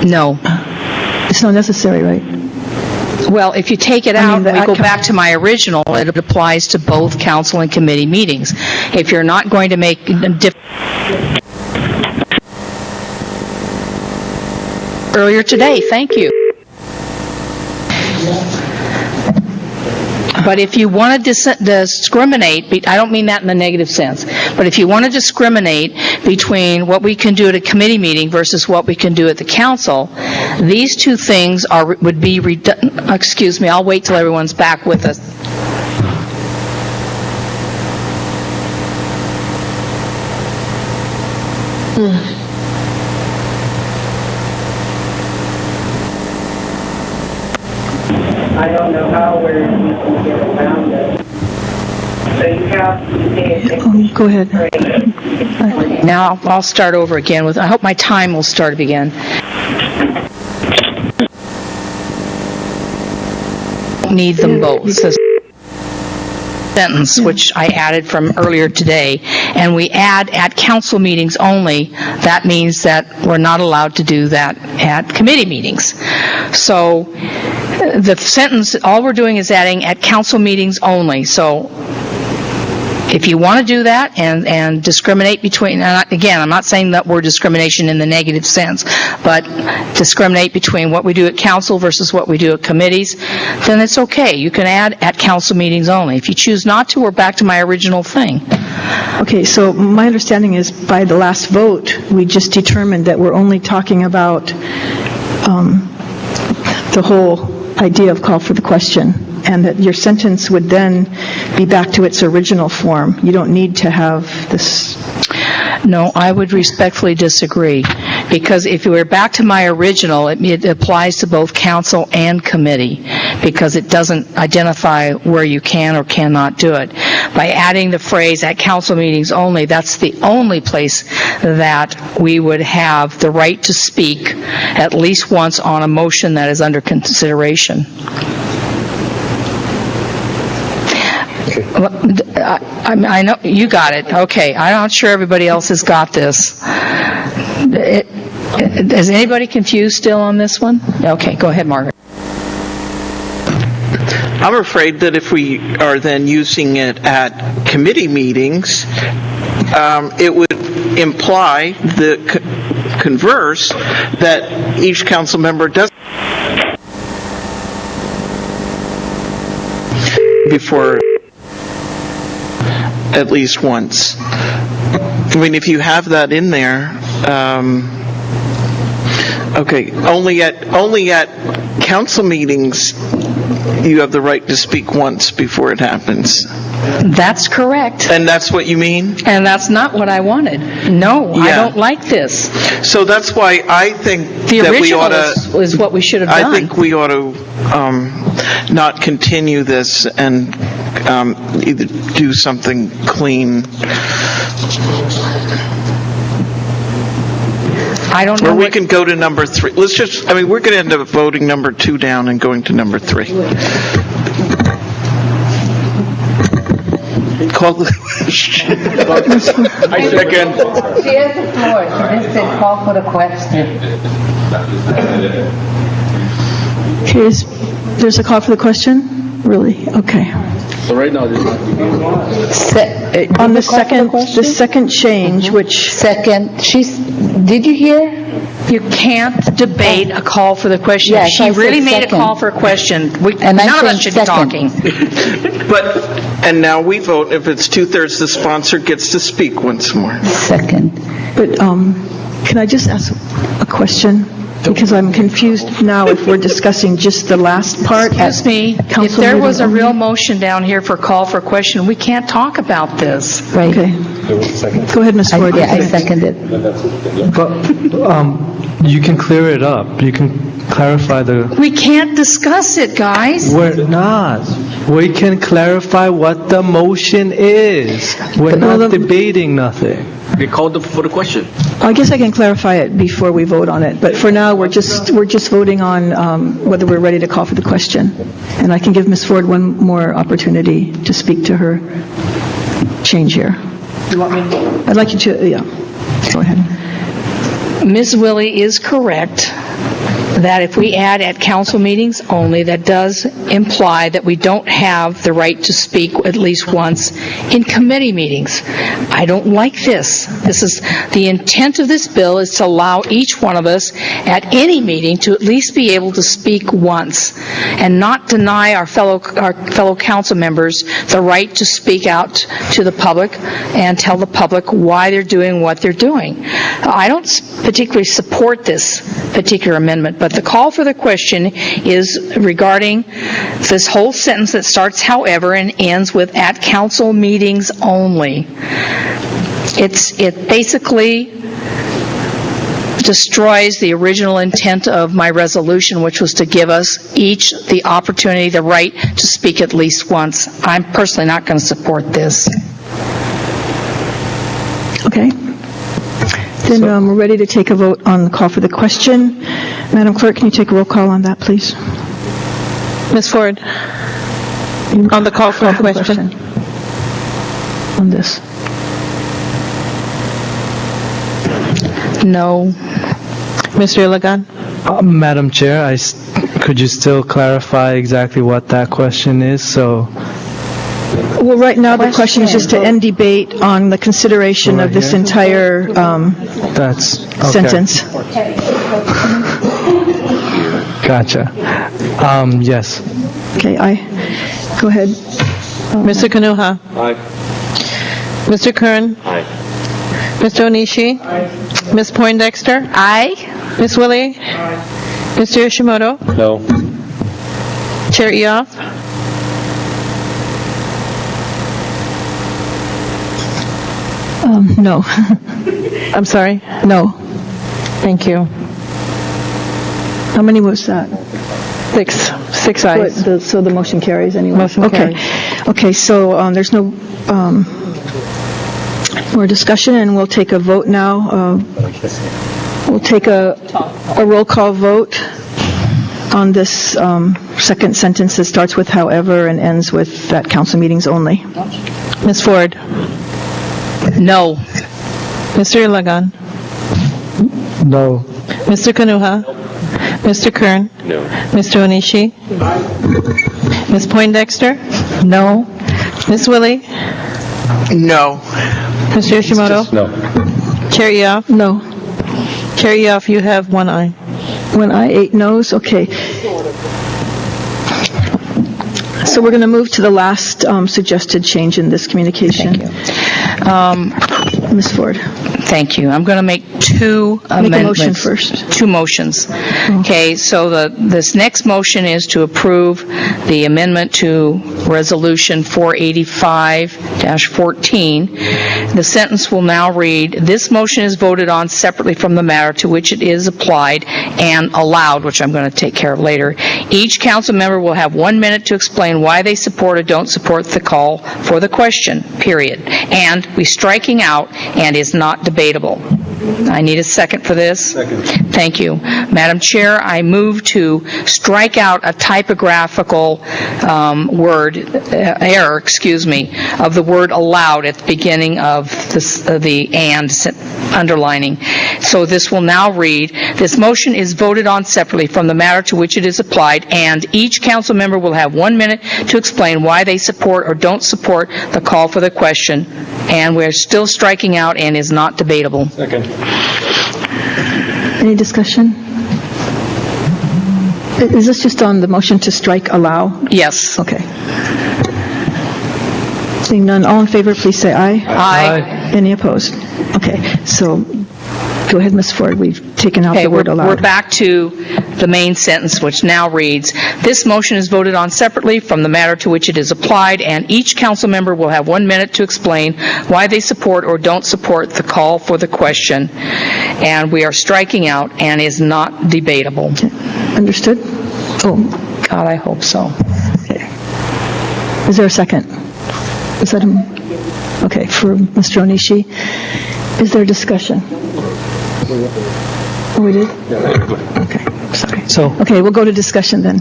No. It's not necessary, right? Well, if you take it out, we go back to my original, it applies to both council and committee meetings. If you're not going to make earlier today, thank you. But if you want to discriminate, I don't mean that in the negative sense, but if you want to discriminate between what we can do at a committee meeting versus what we can do at the council, these 2 things would be excuse me, I'll wait till everyone's back with us. I don't know how we're going to get around it. So you have to pay attention. Go ahead. Now I'll start over again with, I hope my time will start again. Need them both. The sentence, which I added from earlier today, and we add at council meetings only, that means that we're not allowed to do that at committee meetings. So the sentence, all we're doing is adding at council meetings only. So if you want to do that and discriminate between, and again, I'm not saying that word discrimination in the negative sense, but discriminate between what we do at council versus what we do at committees, then it's okay. You can add at council meetings only. If you choose not to, we're back to my original thing. Okay, so my understanding is by the last vote, we just determined that we're only talking about the whole idea of call for the question, and that your sentence would then be back to its original form. You don't need to have this... No, I would respectfully disagree, because if you were back to my original, it applies to both council and committee, because it doesn't identify where you can or cannot do it. By adding the phrase at council meetings only, that's the only place that we would have the right to speak at least once on a motion that is under consideration. I know you got it. Okay, I'm not sure everybody else has got this. Is anybody confused still on this one? Okay, go ahead, Margaret. I'm afraid that if we are then using it at committee meetings, it would imply the converse that each council member does before at least once. I mean, if you have that in there, okay, only at council meetings you have the right to speak once before it happens. That's correct. And that's what you mean? And that's not what I wanted. No, I Yeah. don't like this. So that's why I think The that we original ought to. is what we should have done. I think we ought to not continue this and either do something clean. I don't know. Or we can go to number 3. Let's just, I mean, we're going to end up voting number 2 down and going to number 3. Call the question. I second. She has the floor. She just said call for the question. Okay, there's a call for the question? Really? Okay. So right now, there's not. On the second change, which... Second, did you hear? You can't debate a call for the question. Yes, She I said really made a second. call for a question. And I None of us said should be second. talking. And now we vote. If it's 2/3, the sponsor gets to speak once more. Second. But can I just ask a question? Because I'm confused now if we're discussing just the last part. Excuse me, if council there was a meeting real only? motion down here for call for question, we can't talk about this. Right. Okay. Go ahead, Ms. Ford. I seconded. But you can clear it up. You can clarify the... We can't discuss it, guys. We're not. We can clarify what the motion is. We're not debating nothing. They called for the question. I guess I can clarify it before we vote on it, but for now, we're just voting on whether we're ready to call for the question. And I can give Ms. Ford one more opportunity to speak to her change here. You want me to? I'd like you to, yeah, go ahead. Ms. Willie is correct that if we add at council meetings only, that does imply that we don't have the right to speak at least once in committee meetings. I don't like this. This is, the intent of this bill is to allow each one of us at any meeting to at least be able to speak once and not deny our fellow council members the right to speak out to the public and tell the public why they're doing what they're doing. I don't particularly support this particular amendment, but the call for the question is regarding this whole sentence that starts however and ends with at council meetings only. It basically destroys the original intent of my resolution, which was to give us each the opportunity, the right to speak at least once. I'm personally not going to support this. Okay. Then we're ready to take a vote on the call for the question. Madam Clerk, can you take a roll call on that, please? Ms. Ford, on the call for the question. On this. No. Mr. Iligan? Madam Chair, could you still clarify exactly what that question is? So, Well, right now, the question is just to end debate on the consideration of this entire that's okay. sentence. Gotcha. Yes. Okay, go ahead. Mr. Kanuha? Aye. Mr. Kern? Aye. Mr. Onishi? Ms. Poindexter? Aye. Ms. Willie? Mr. Yoshimoto? No. Chair Eoff? No. I'm sorry? No. Thank you. How many was that? Six ayes. So the motion carries anyway? Motion Okay. carries. Okay, so there's no more discussion, and we'll take a vote now. We'll take a roll call vote on this second sentence that starts with however and ends with at council meetings only. Ms. Ford? No. Mr. Iligan? No. Mr. Kanuha? Mr. Kern? No. Mr. Onishi? Ms. Poindexter? No? Ms. Willie? No. Mr. Yoshimoto? No. Chair Yoff? No. Chair Yoff, you have one aye. One aye, 8 noes, okay. So we're going to move to the last suggested change in this communication. Ms. Ford. Thank you. I'm going to make two Make a amendments. motion first. Two motions. Okay, so this next motion is to approve the amendment to Resolution 485-14. The sentence will now read, "This motion is voted on separately from the matter to which it is applied and allowed," which I'm going to take care of later. "Each council member will have 1 minute to explain why they support or don't support the call for the question, period. And we striking out "and is not debatable." I need a second for this. Second. Thank you. Madam Chair, I move to strike out a typographical error, of the word "allowed" at the beginning of the "and" underlining. So this will now read, "This motion is voted on separately from the matter to which it is applied, and each council member will have 1 minute to explain why they support or don't support the call for the question, and we're still striking out "and is not debatable." Second. Any discussion? Is this just on the motion to strike allow? Yes. Okay. Seeing none, all in favor, please say aye. Aye. Any opposed? Okay, so go ahead, Ms. Ford. We've taken out Okay, the word we're allowed. back to the main sentence, which now reads, "This motion is voted on separately from the matter to which it is applied, and each council member will have 1 minute to explain why they support or don't support the call for the question." And we are striking out "and is not debatable." Understood? Oh, God, I hope so. okay. Is there a second? Is that okay, for Mr. Onishi? Is there discussion? Oh, we did? Okay, sorry. So, Okay, we'll go to discussion then.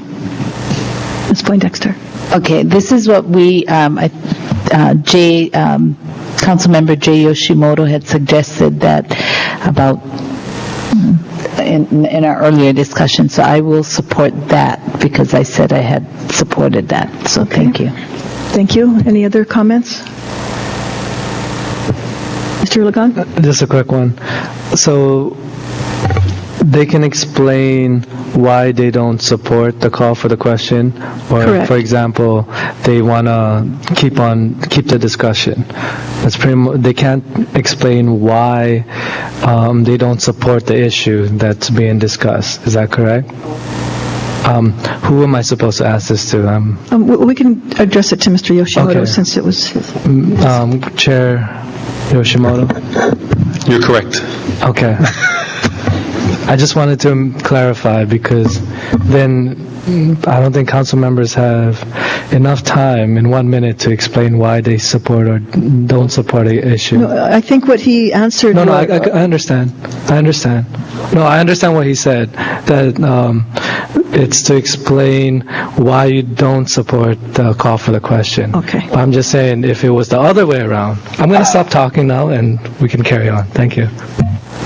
Ms. Poindexter. Okay, this is what we, Councilmember Jay Yoshimoto had suggested that about in our earlier discussion, so I will support that because I said I had supported that, so thank you. Thank you. Any other comments? Mr. Lagon? just a quick one. So, they can explain why they don't support the call for the question, or Correct. for example, they want to keep the discussion. That's they can't explain why they don't support the issue that's being discussed. Is that correct? Who am I supposed to ask this to? We can address it to Mr. Yoshimoto Okay. since it was his. Chair Yoshimoto? You're correct. Okay. I just wanted to clarify because then I don't think council members have enough time in 1 minute to explain why they support or don't support an issue. No, I think what he answered. No, I understand. I understand. No, I understand what he said, that it's to explain why you don't support the call for the question. Okay. But I'm just saying, if it was the other way around, I'm going to stop talking now and we can carry on. Thank you.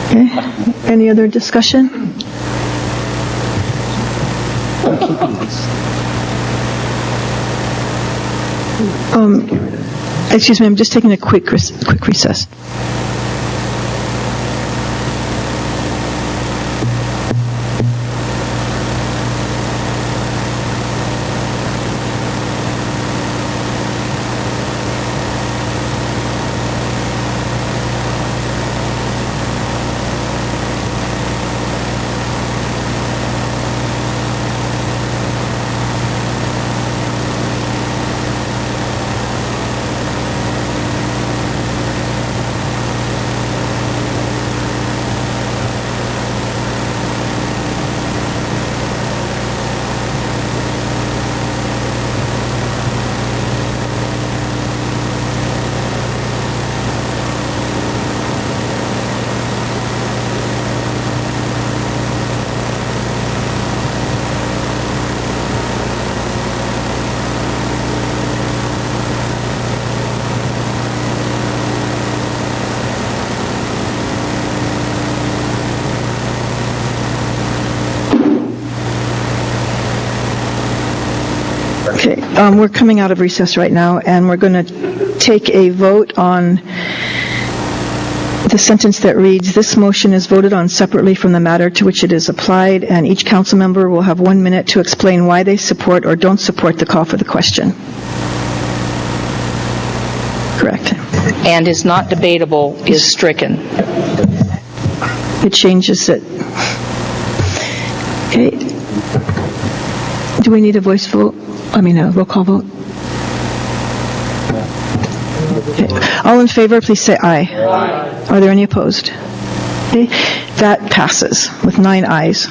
Okay. Any other discussion? Excuse me, I'm just taking a quick recess. we're coming out of recess right now, and we're going to take a vote on the sentence that reads, "This motion is voted on separately from the matter to which it is applied, and each council member will have 1 minute to explain why they support or don't support the call for the question." Correct. And is not debatable is stricken. It changes it. Okay. Do we need a voice vote? I mean, a roll call vote? Okay. All in favor, please say aye. Aye. Are there any opposed? Okay. That passes with 9 ayes.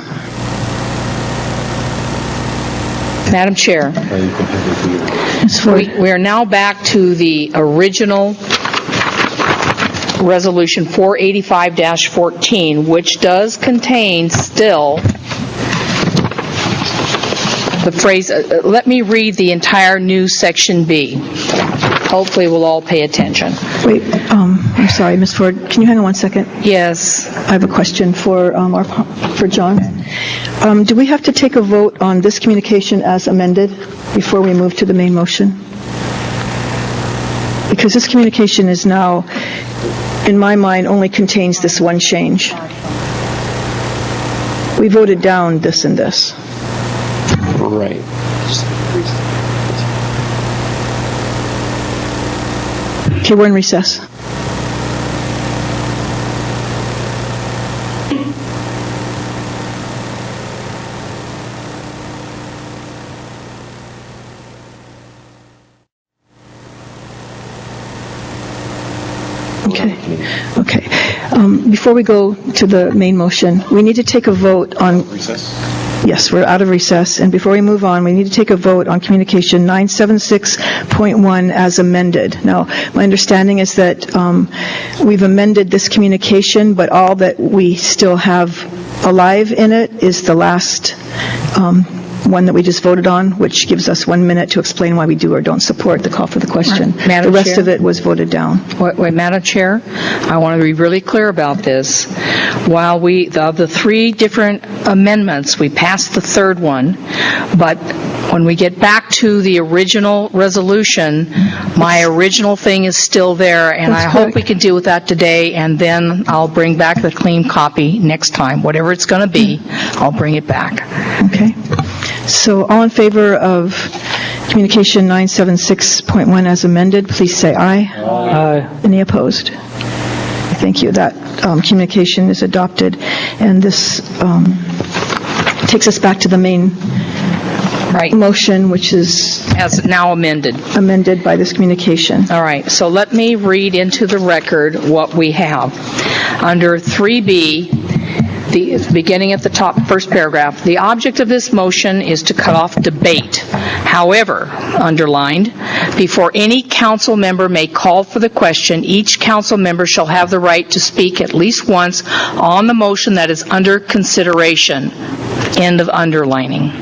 Madam Chair, we are now back to the original Resolution 485-14, which does contain still the phrase, let me read the entire new Section B. Hopefully we'll all pay attention. Wait, I'm sorry, Ms. Ford, can you hang on 1 second? Yes. I have a question for John. Do we have to take a vote on this communication as amended before we move to the main motion? Because this communication is now, in my mind, only contains this one change. We voted down this and this. Right. Okay, we're in recess. Okay. Before we go to the main motion, we need to take a vote on... Recess? Yes, we're out of recess. And before we move on, we need to take a vote on Communication 976.1 as amended. Now, my understanding is that we've amended this communication, but all that we still have alive in it is the last one that we just voted on, which gives us 1 minute to explain why we do or don't support the call for the question. Madam The rest Chair? of it was voted down. Wait, Madam Chair, I want to be really clear about this. While of the 3 different amendments, we passed the 3rd one, but when we get back to the original resolution, my original thing is still there, and That's I correct. hope we can deal with that today, and then I'll bring back the clean copy next time. Whatever it's going to be, I'll bring it back. Okay. So all in favor of Communication 976.1 as amended, please say aye. Aye. Any opposed? Thank you. That communication is adopted, and this takes us back to the main motion, which is as now amended by this communication. All right, so let me read into the record what we have. Under 3B, the beginning at the top, first paragraph, the object of this motion is to cut off debate. However, underlined, before any council member may call for the question, each council member shall have the right to speak at least once on the motion that is under consideration. End of underlining.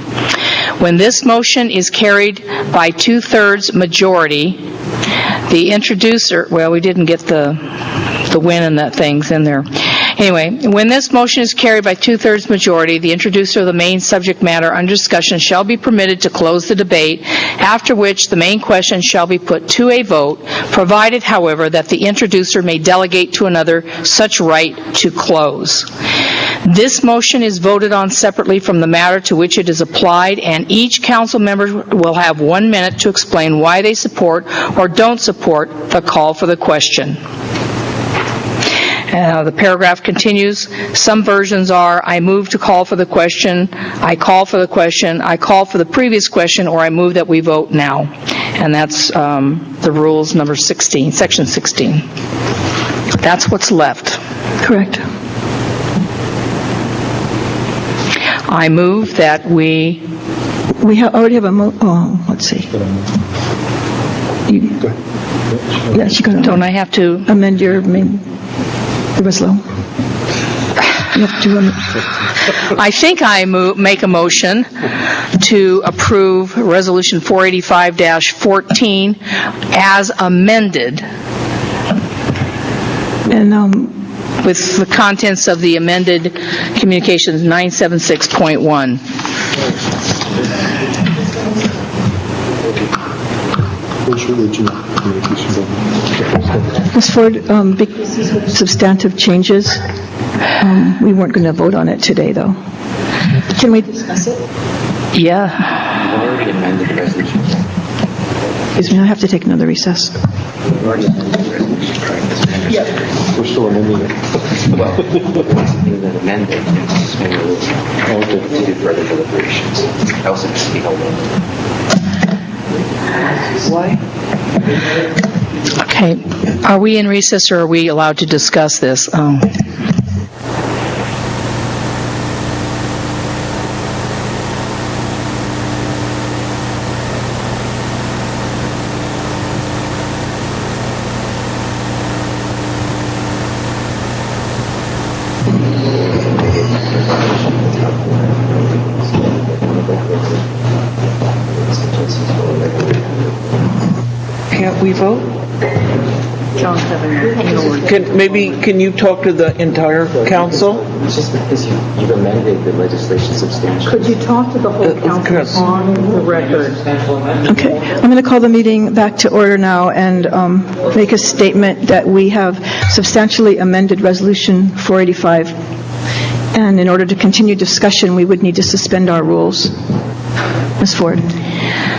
When this motion is carried by 2/3 majority, the introducer, well, we didn't get the win and that thing's in there. Anyway, when this motion is carried by 2/3 majority, the introducer of the main subject matter under discussion shall be permitted to close the debate, after which the main question shall be put to a vote, provided, however, that the introducer may delegate to another such right to close. This motion is voted on separately from the matter to which it is applied, and each council member will have 1 minute to explain why they support or don't support the call for the question. The paragraph continues. Some versions are, I move to call for the question, I call for the question, I call for the previous question, or I move that we vote now. And that's the rules number 16, section 16. That's what's left. Correct. I move that we already have a let's see. Yes, you can. Don't I have to amend your main? It was low. You have to. I think I make a motion to approve Resolution 485-14 as amended. And with the contents of the amended Communications 976.1. Ms. Ford, big substantive changes. We weren't going to vote on it today, though. Can we discuss it? Yeah. You've already amended the resolution. Excuse me, I have to take another recess. You've already amended the resolution, correct? Yeah. We're still amending it. Well, it's being amended, suspending the rules. To do further deliberations. Else it has to be held over. Why? Okay. Are we in recess or are we allowed to discuss this? Can't we vote? John's having Can you talk to the entire council? It's just because you've amended the legislation substantially. Could you talk to the whole council on the record? Okay, I'm going to call the meeting back to order now and make a statement that we have substantially amended Resolution 485. And in order to continue discussion, we would need to suspend our rules. Ms. Ford.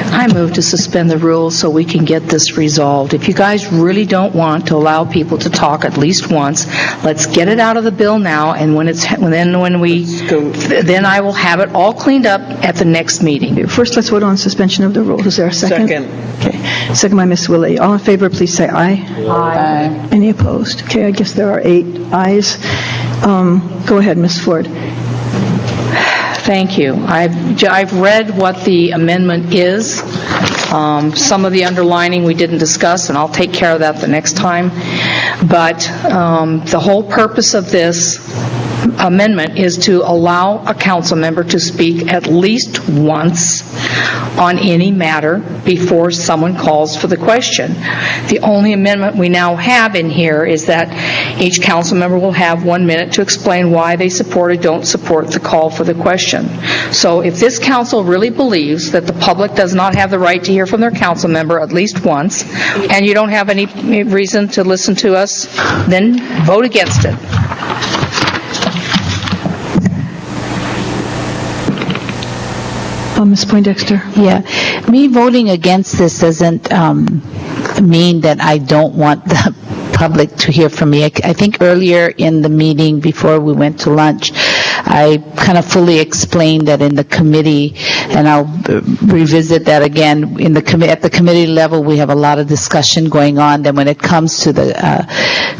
I move to suspend the rules so we can get this resolved. If you guys really don't want to allow people to talk at least once, let's get it out of the bill now, and then I will have it all cleaned up at the next meeting. First, let's vote on suspension of the rules. Is there a second? Second. Okay. Second by Ms. Willey. All in favor, please say aye. Aye. Any opposed? Okay, I guess there are 8 ayes. Go ahead, Ms. Ford. Thank you. I've read what the amendment is. Some of the underlining we didn't discuss, and I'll take care of that the next time. But the whole purpose of this amendment is to allow a council member to speak at least once on any matter before someone calls for the question. The only amendment we now have in here is that each council member will have 1 minute to explain why they support or don't support the call for the question. So if this council really believes that the public does not have the right to hear from their council member at least once, and you don't have any reason to listen to us, then vote against it. Ms. Poindexter. Yeah, me voting against this doesn't mean that I don't want the public to hear from me. I think earlier in the meeting before we went to lunch, I kind of fully explained that in the committee, and I'll revisit that again. At the committee level, we have a lot of discussion going on. Then when it comes to the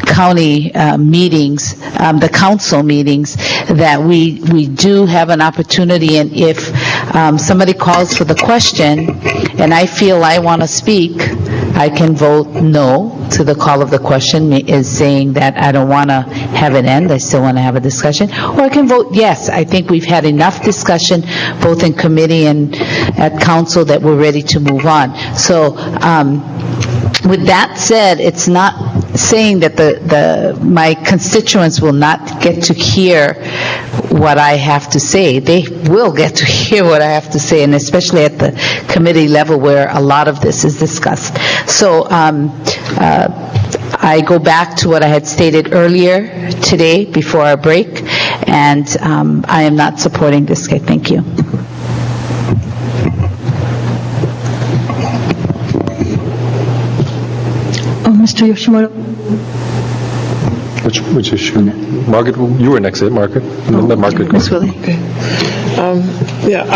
county meetings, the council meetings, that we do have an opportunity, and if somebody calls for the question and I feel I want to speak, I can vote no to the call of the question, is saying that I don't want to have it end, I still want to have a discussion, or I can vote yes. I think we've had enough discussion both in committee and at council that we're ready to move on. So with that said, it's not saying that my constituents will not get to hear what I have to say. They will get to hear what I have to say, and especially at the committee level where a lot of this is discussed. So I go back to what I had stated earlier today before our break, and I am not supporting this. Okay, thank you. Mr. Yoshimoto. Which issue? Margaret, you were next, Margaret. Let Margaret go. Ms. Willey. Okay. Yeah,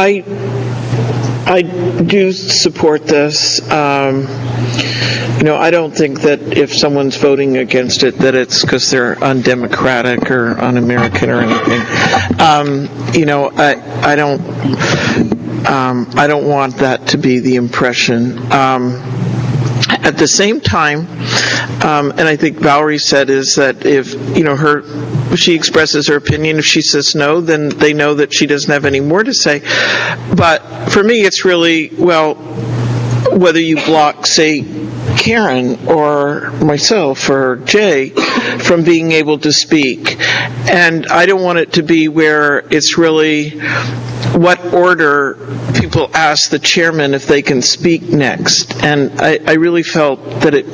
I do support this. I don't think that if someone's voting against it, that it's because they're undemocratic or un-American or anything. I don't want that to be the impression. At the same time, and I think Valerie said, is that if she expresses her opinion, if she says no, then they know that she doesn't have any more to say. But for me, it's really, whether you block, say, Karen or myself or Jay from being able to speak. And I don't want it to be where it's really what order people people ask the chairman if they can speak next, and I really felt that it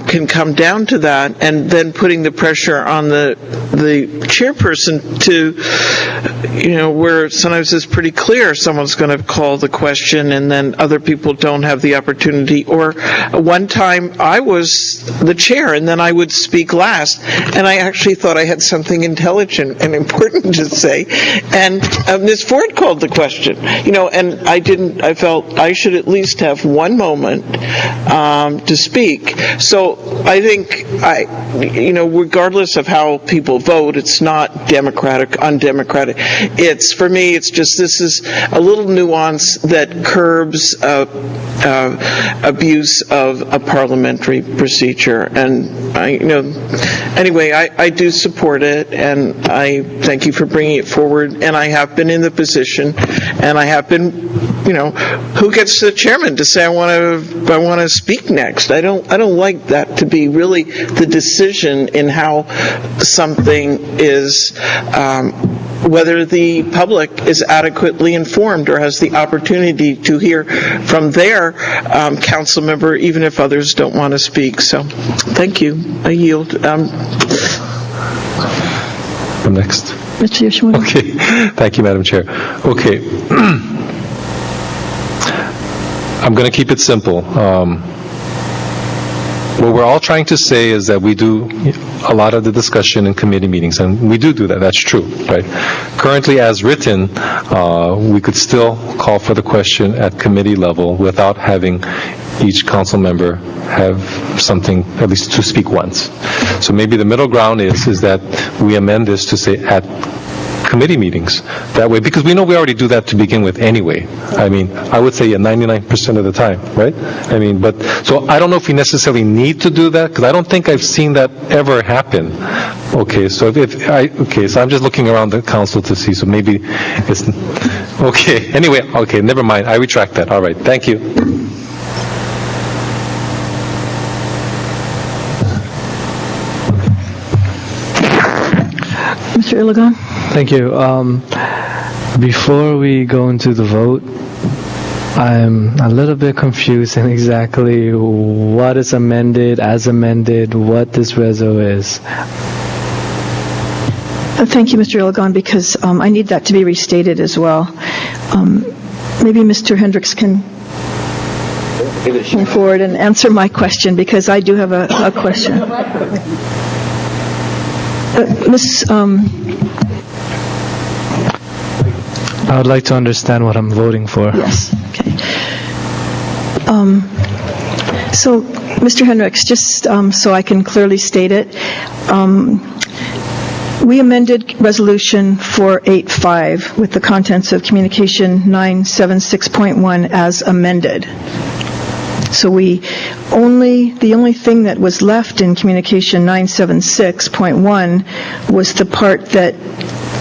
can come down to that, and then putting the pressure on the chairperson to, where sometimes it's pretty clear someone's going to call the question and then other people don't have the opportunity. Or one time I was the chair and then I would speak last, and I actually thought I had something intelligent and important to say, and Ms. Ford called the question, and I felt I should at least have one moment to speak. So I think regardless of how people vote, it's not democratic, undemocratic. For me, it's just, this is a little nuance that curbs abuse of a parliamentary procedure. And anyway, I do support it, and I thank you for bringing it forward. And I have been in the position, and I have been, who gets the chairman to say I want to speak next? I don't like that to be really the decision in how something is, whether the public is adequately informed or has the opportunity to hear from their council member, even if others don't want to speak. So, thank you. I yield. I'm next. Mr. Yoshimoto. Okay. Thank you, Madam Chair. Okay. I'm going to keep it simple. What we're all trying to say is that we do a lot of the discussion in committee meetings, and we do that. That's true, right? Currently, as written, we could still call for the question at committee level without having each council member have something, at least to speak once. So maybe the middle ground is that we amend this to say at committee meetings that way, because we know we already do that to begin with anyway. I mean, I would say 99% of the time, right? I mean, but so I don't know if we necessarily need to do that, because I don't think I've seen that ever happen. Okay, so so I'm just looking around the council to see, so maybe it's okay. Anyway, okay, never mind. I retract that. All right, thank you. Mr. Iligan? Thank you. Before we go into the vote, I'm a little bit confused in exactly what is amended, as amended, what this reso is. Thank you, Mr. Iligan, because I need that to be restated as well. Maybe Mr. Hendricks can come forward and answer my question, because I do have a question. I would like to understand what I'm voting for. Yes. Okay. So, Mr. Hendricks, just so I can clearly state it, we amended Resolution 485 with the contents of Communication 976.1 as amended. So the only thing that was left in Communication 976.1 was the part that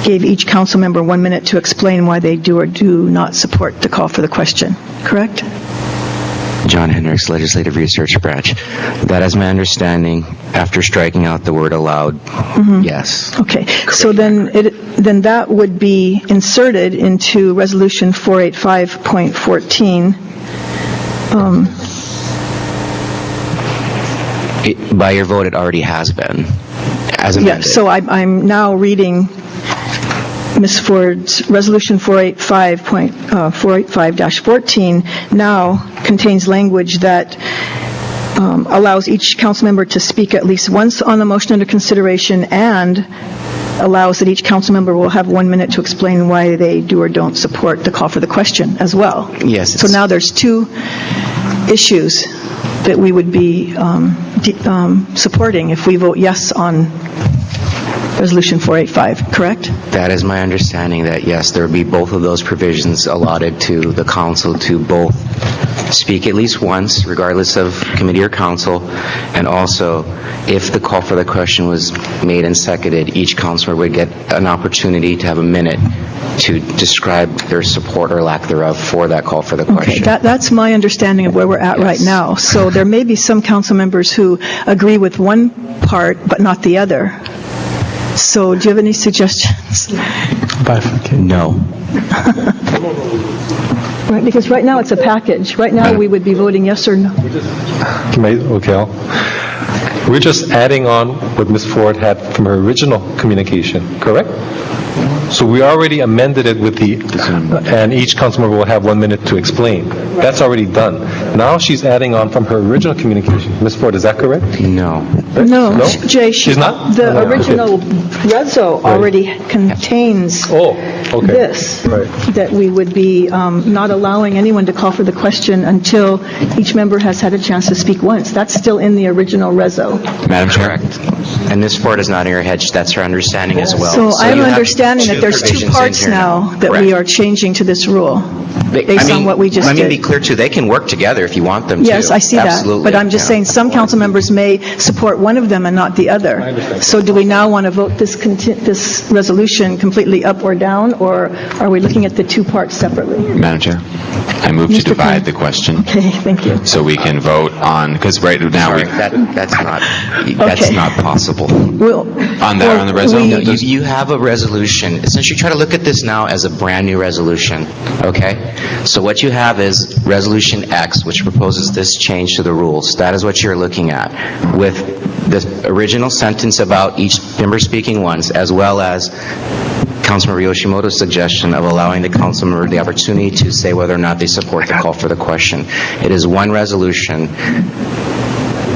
gave each council member 1 minute to explain why they do or do not support the call for the question. Correct? John Hendricks, Legislative Research Branch. That is my understanding. After striking out the word allowed, yes. Okay. So then that would be inserted into Resolution 485.14. By your vote, it already has been, as amended. Yeah, so I'm now reading Ms. Ford's Resolution 485-14 now contains language that allows each council member to speak at least once on the motion under consideration, and allows that each council member will have 1 minute to explain why they do or don't support the call for the question as well. Yes. So now there's two issues that we would be supporting if we vote yes on Resolution 485, correct? That is my understanding, that yes, there would be both of those provisions allotted to the council to both speak at least once, regardless of committee or council, and also if the call for the question was made and seconded, each councilor would get an opportunity to have a minute to describe their support or lack thereof for that call for the question. Okay, that's my understanding of where we're at right now. So there may be some council members who agree with one part but not the other. So do you have any suggestions? No. Right, because right now it's a package. Right now, we would be voting yes or no. Okay. We're just adding on what Ms. Ford had from her original communication, correct? So we already amended it with and each council member will have 1 minute to explain. That's already done. Now she's adding on from her original communication. Ms. Ford, is that correct? No. No, Jay, She's not? the Okay. original reso already contains this, that we would be not allowing anyone to call for the question until each member has had a chance to speak once. That's still in the original reso. Madam Chair. Correct. And Ms. Ford is nodding her head. That's her understanding as well. So I'm you have understanding that there's two provisions in parts here now that Correct. we are changing to this rule, based on what we just Let me did. be clear, too. They can work together if you want them to. Yes, I see that. Absolutely. But I'm just saying, some council members may support one of them and not the other. So do we now want to vote this resolution completely up or down, or are we looking at the two parts separately? Madam Chair, I move to divide the question. Okay, thank you. So we can vote on, because right now we... That's not possible. On the resolution? No, you have a resolution. Essentially, try to look at this now as a brand-new resolution, okay? So what you have is Resolution X, which proposes this change to the rules. That is what you're looking at, with the original sentence about each member speaking once, as well as Councilmember Yoshimoto's suggestion of allowing the council member the opportunity to say whether or not they support the call for the question. It is one resolution.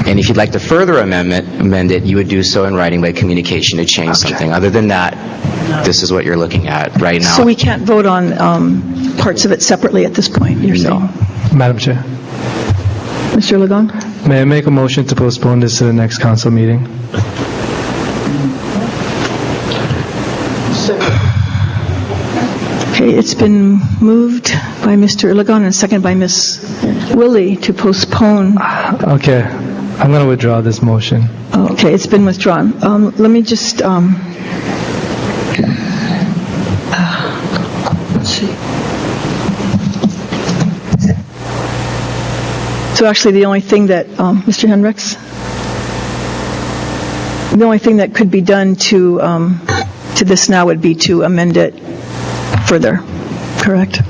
And if you'd like to further amend it, you would do so in writing by communication to change something. Other than that, this is what you're looking at right now. So we can't vote on parts of it separately at this point, you're saying? Madam Chair, Mr. Lagon? may I make a motion to postpone this to the next council meeting? Okay, it's been moved by Mr. Lagon and seconded by Ms. Willie to postpone. Okay, I'm going to withdraw this motion. Okay, it's been withdrawn. Let me just, let's see. So actually, the only thing that, Mr. Henricks? The only thing that could be done to this now would be to amend it further, correct?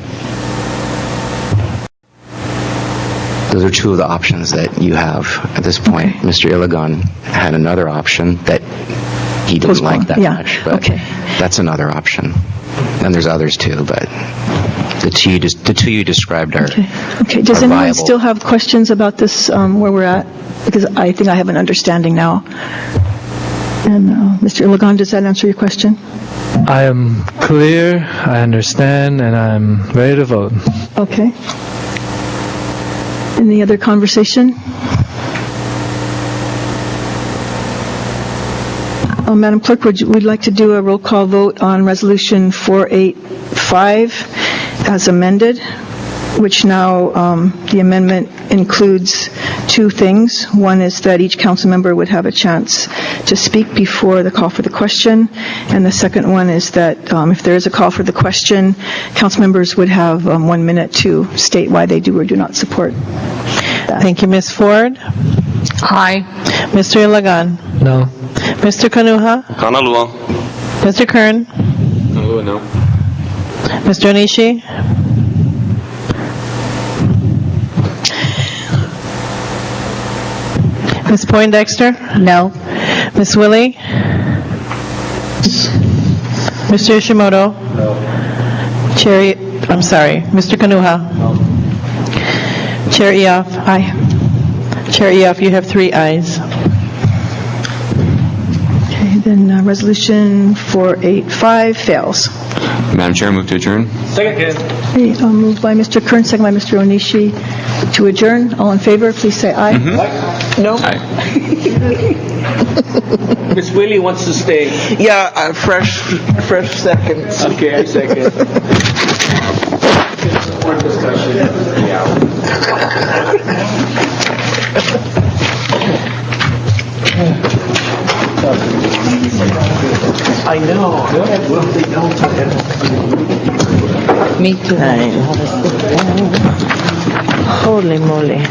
Those are two of the options that you have at this point. Mr. Iligan had another option that he didn't like that much, but that's another option. And there's others too, but the two you described are Okay, does are anyone viable. still have questions about this, where we're at? Because I think I have an understanding now. And Mr. Iligan, does that answer your question? I am clear, I understand, and I'm ready to vote. Okay. Any other conversation? Madam Clerk, we'd like to do a roll call vote on Resolution 485 as amended, which now the amendment includes two things. One is that each council member would have a chance to speak before the call for the question, and the second one is that if there is a call for the question, council members would have 1 minute to state why they do or do not support that. Thank you, Ms. Ford. Aye. Mr. Ilagan. No. Mr. Kanuha. Kanalua. Mr. Kern. Kanalua, no. Mr. Onishi. Ms. Poindexter. No. Ms. Willie. Mr. Yoshimoto. Mr. Kanuha. Chair Eoff. Aye. Chair Eoff, you have 3 ayes. Okay, then Resolution 485 fails. Madam Chair, move to adjourn. Okay, moved by Mr. Kern, second by Mr. Onishi to adjourn. All in favor, please say aye. No. Miss Willie wants to stay. Yeah, fresh seconds. Okay, I second. More discussion. I know. Me too. Holy moly.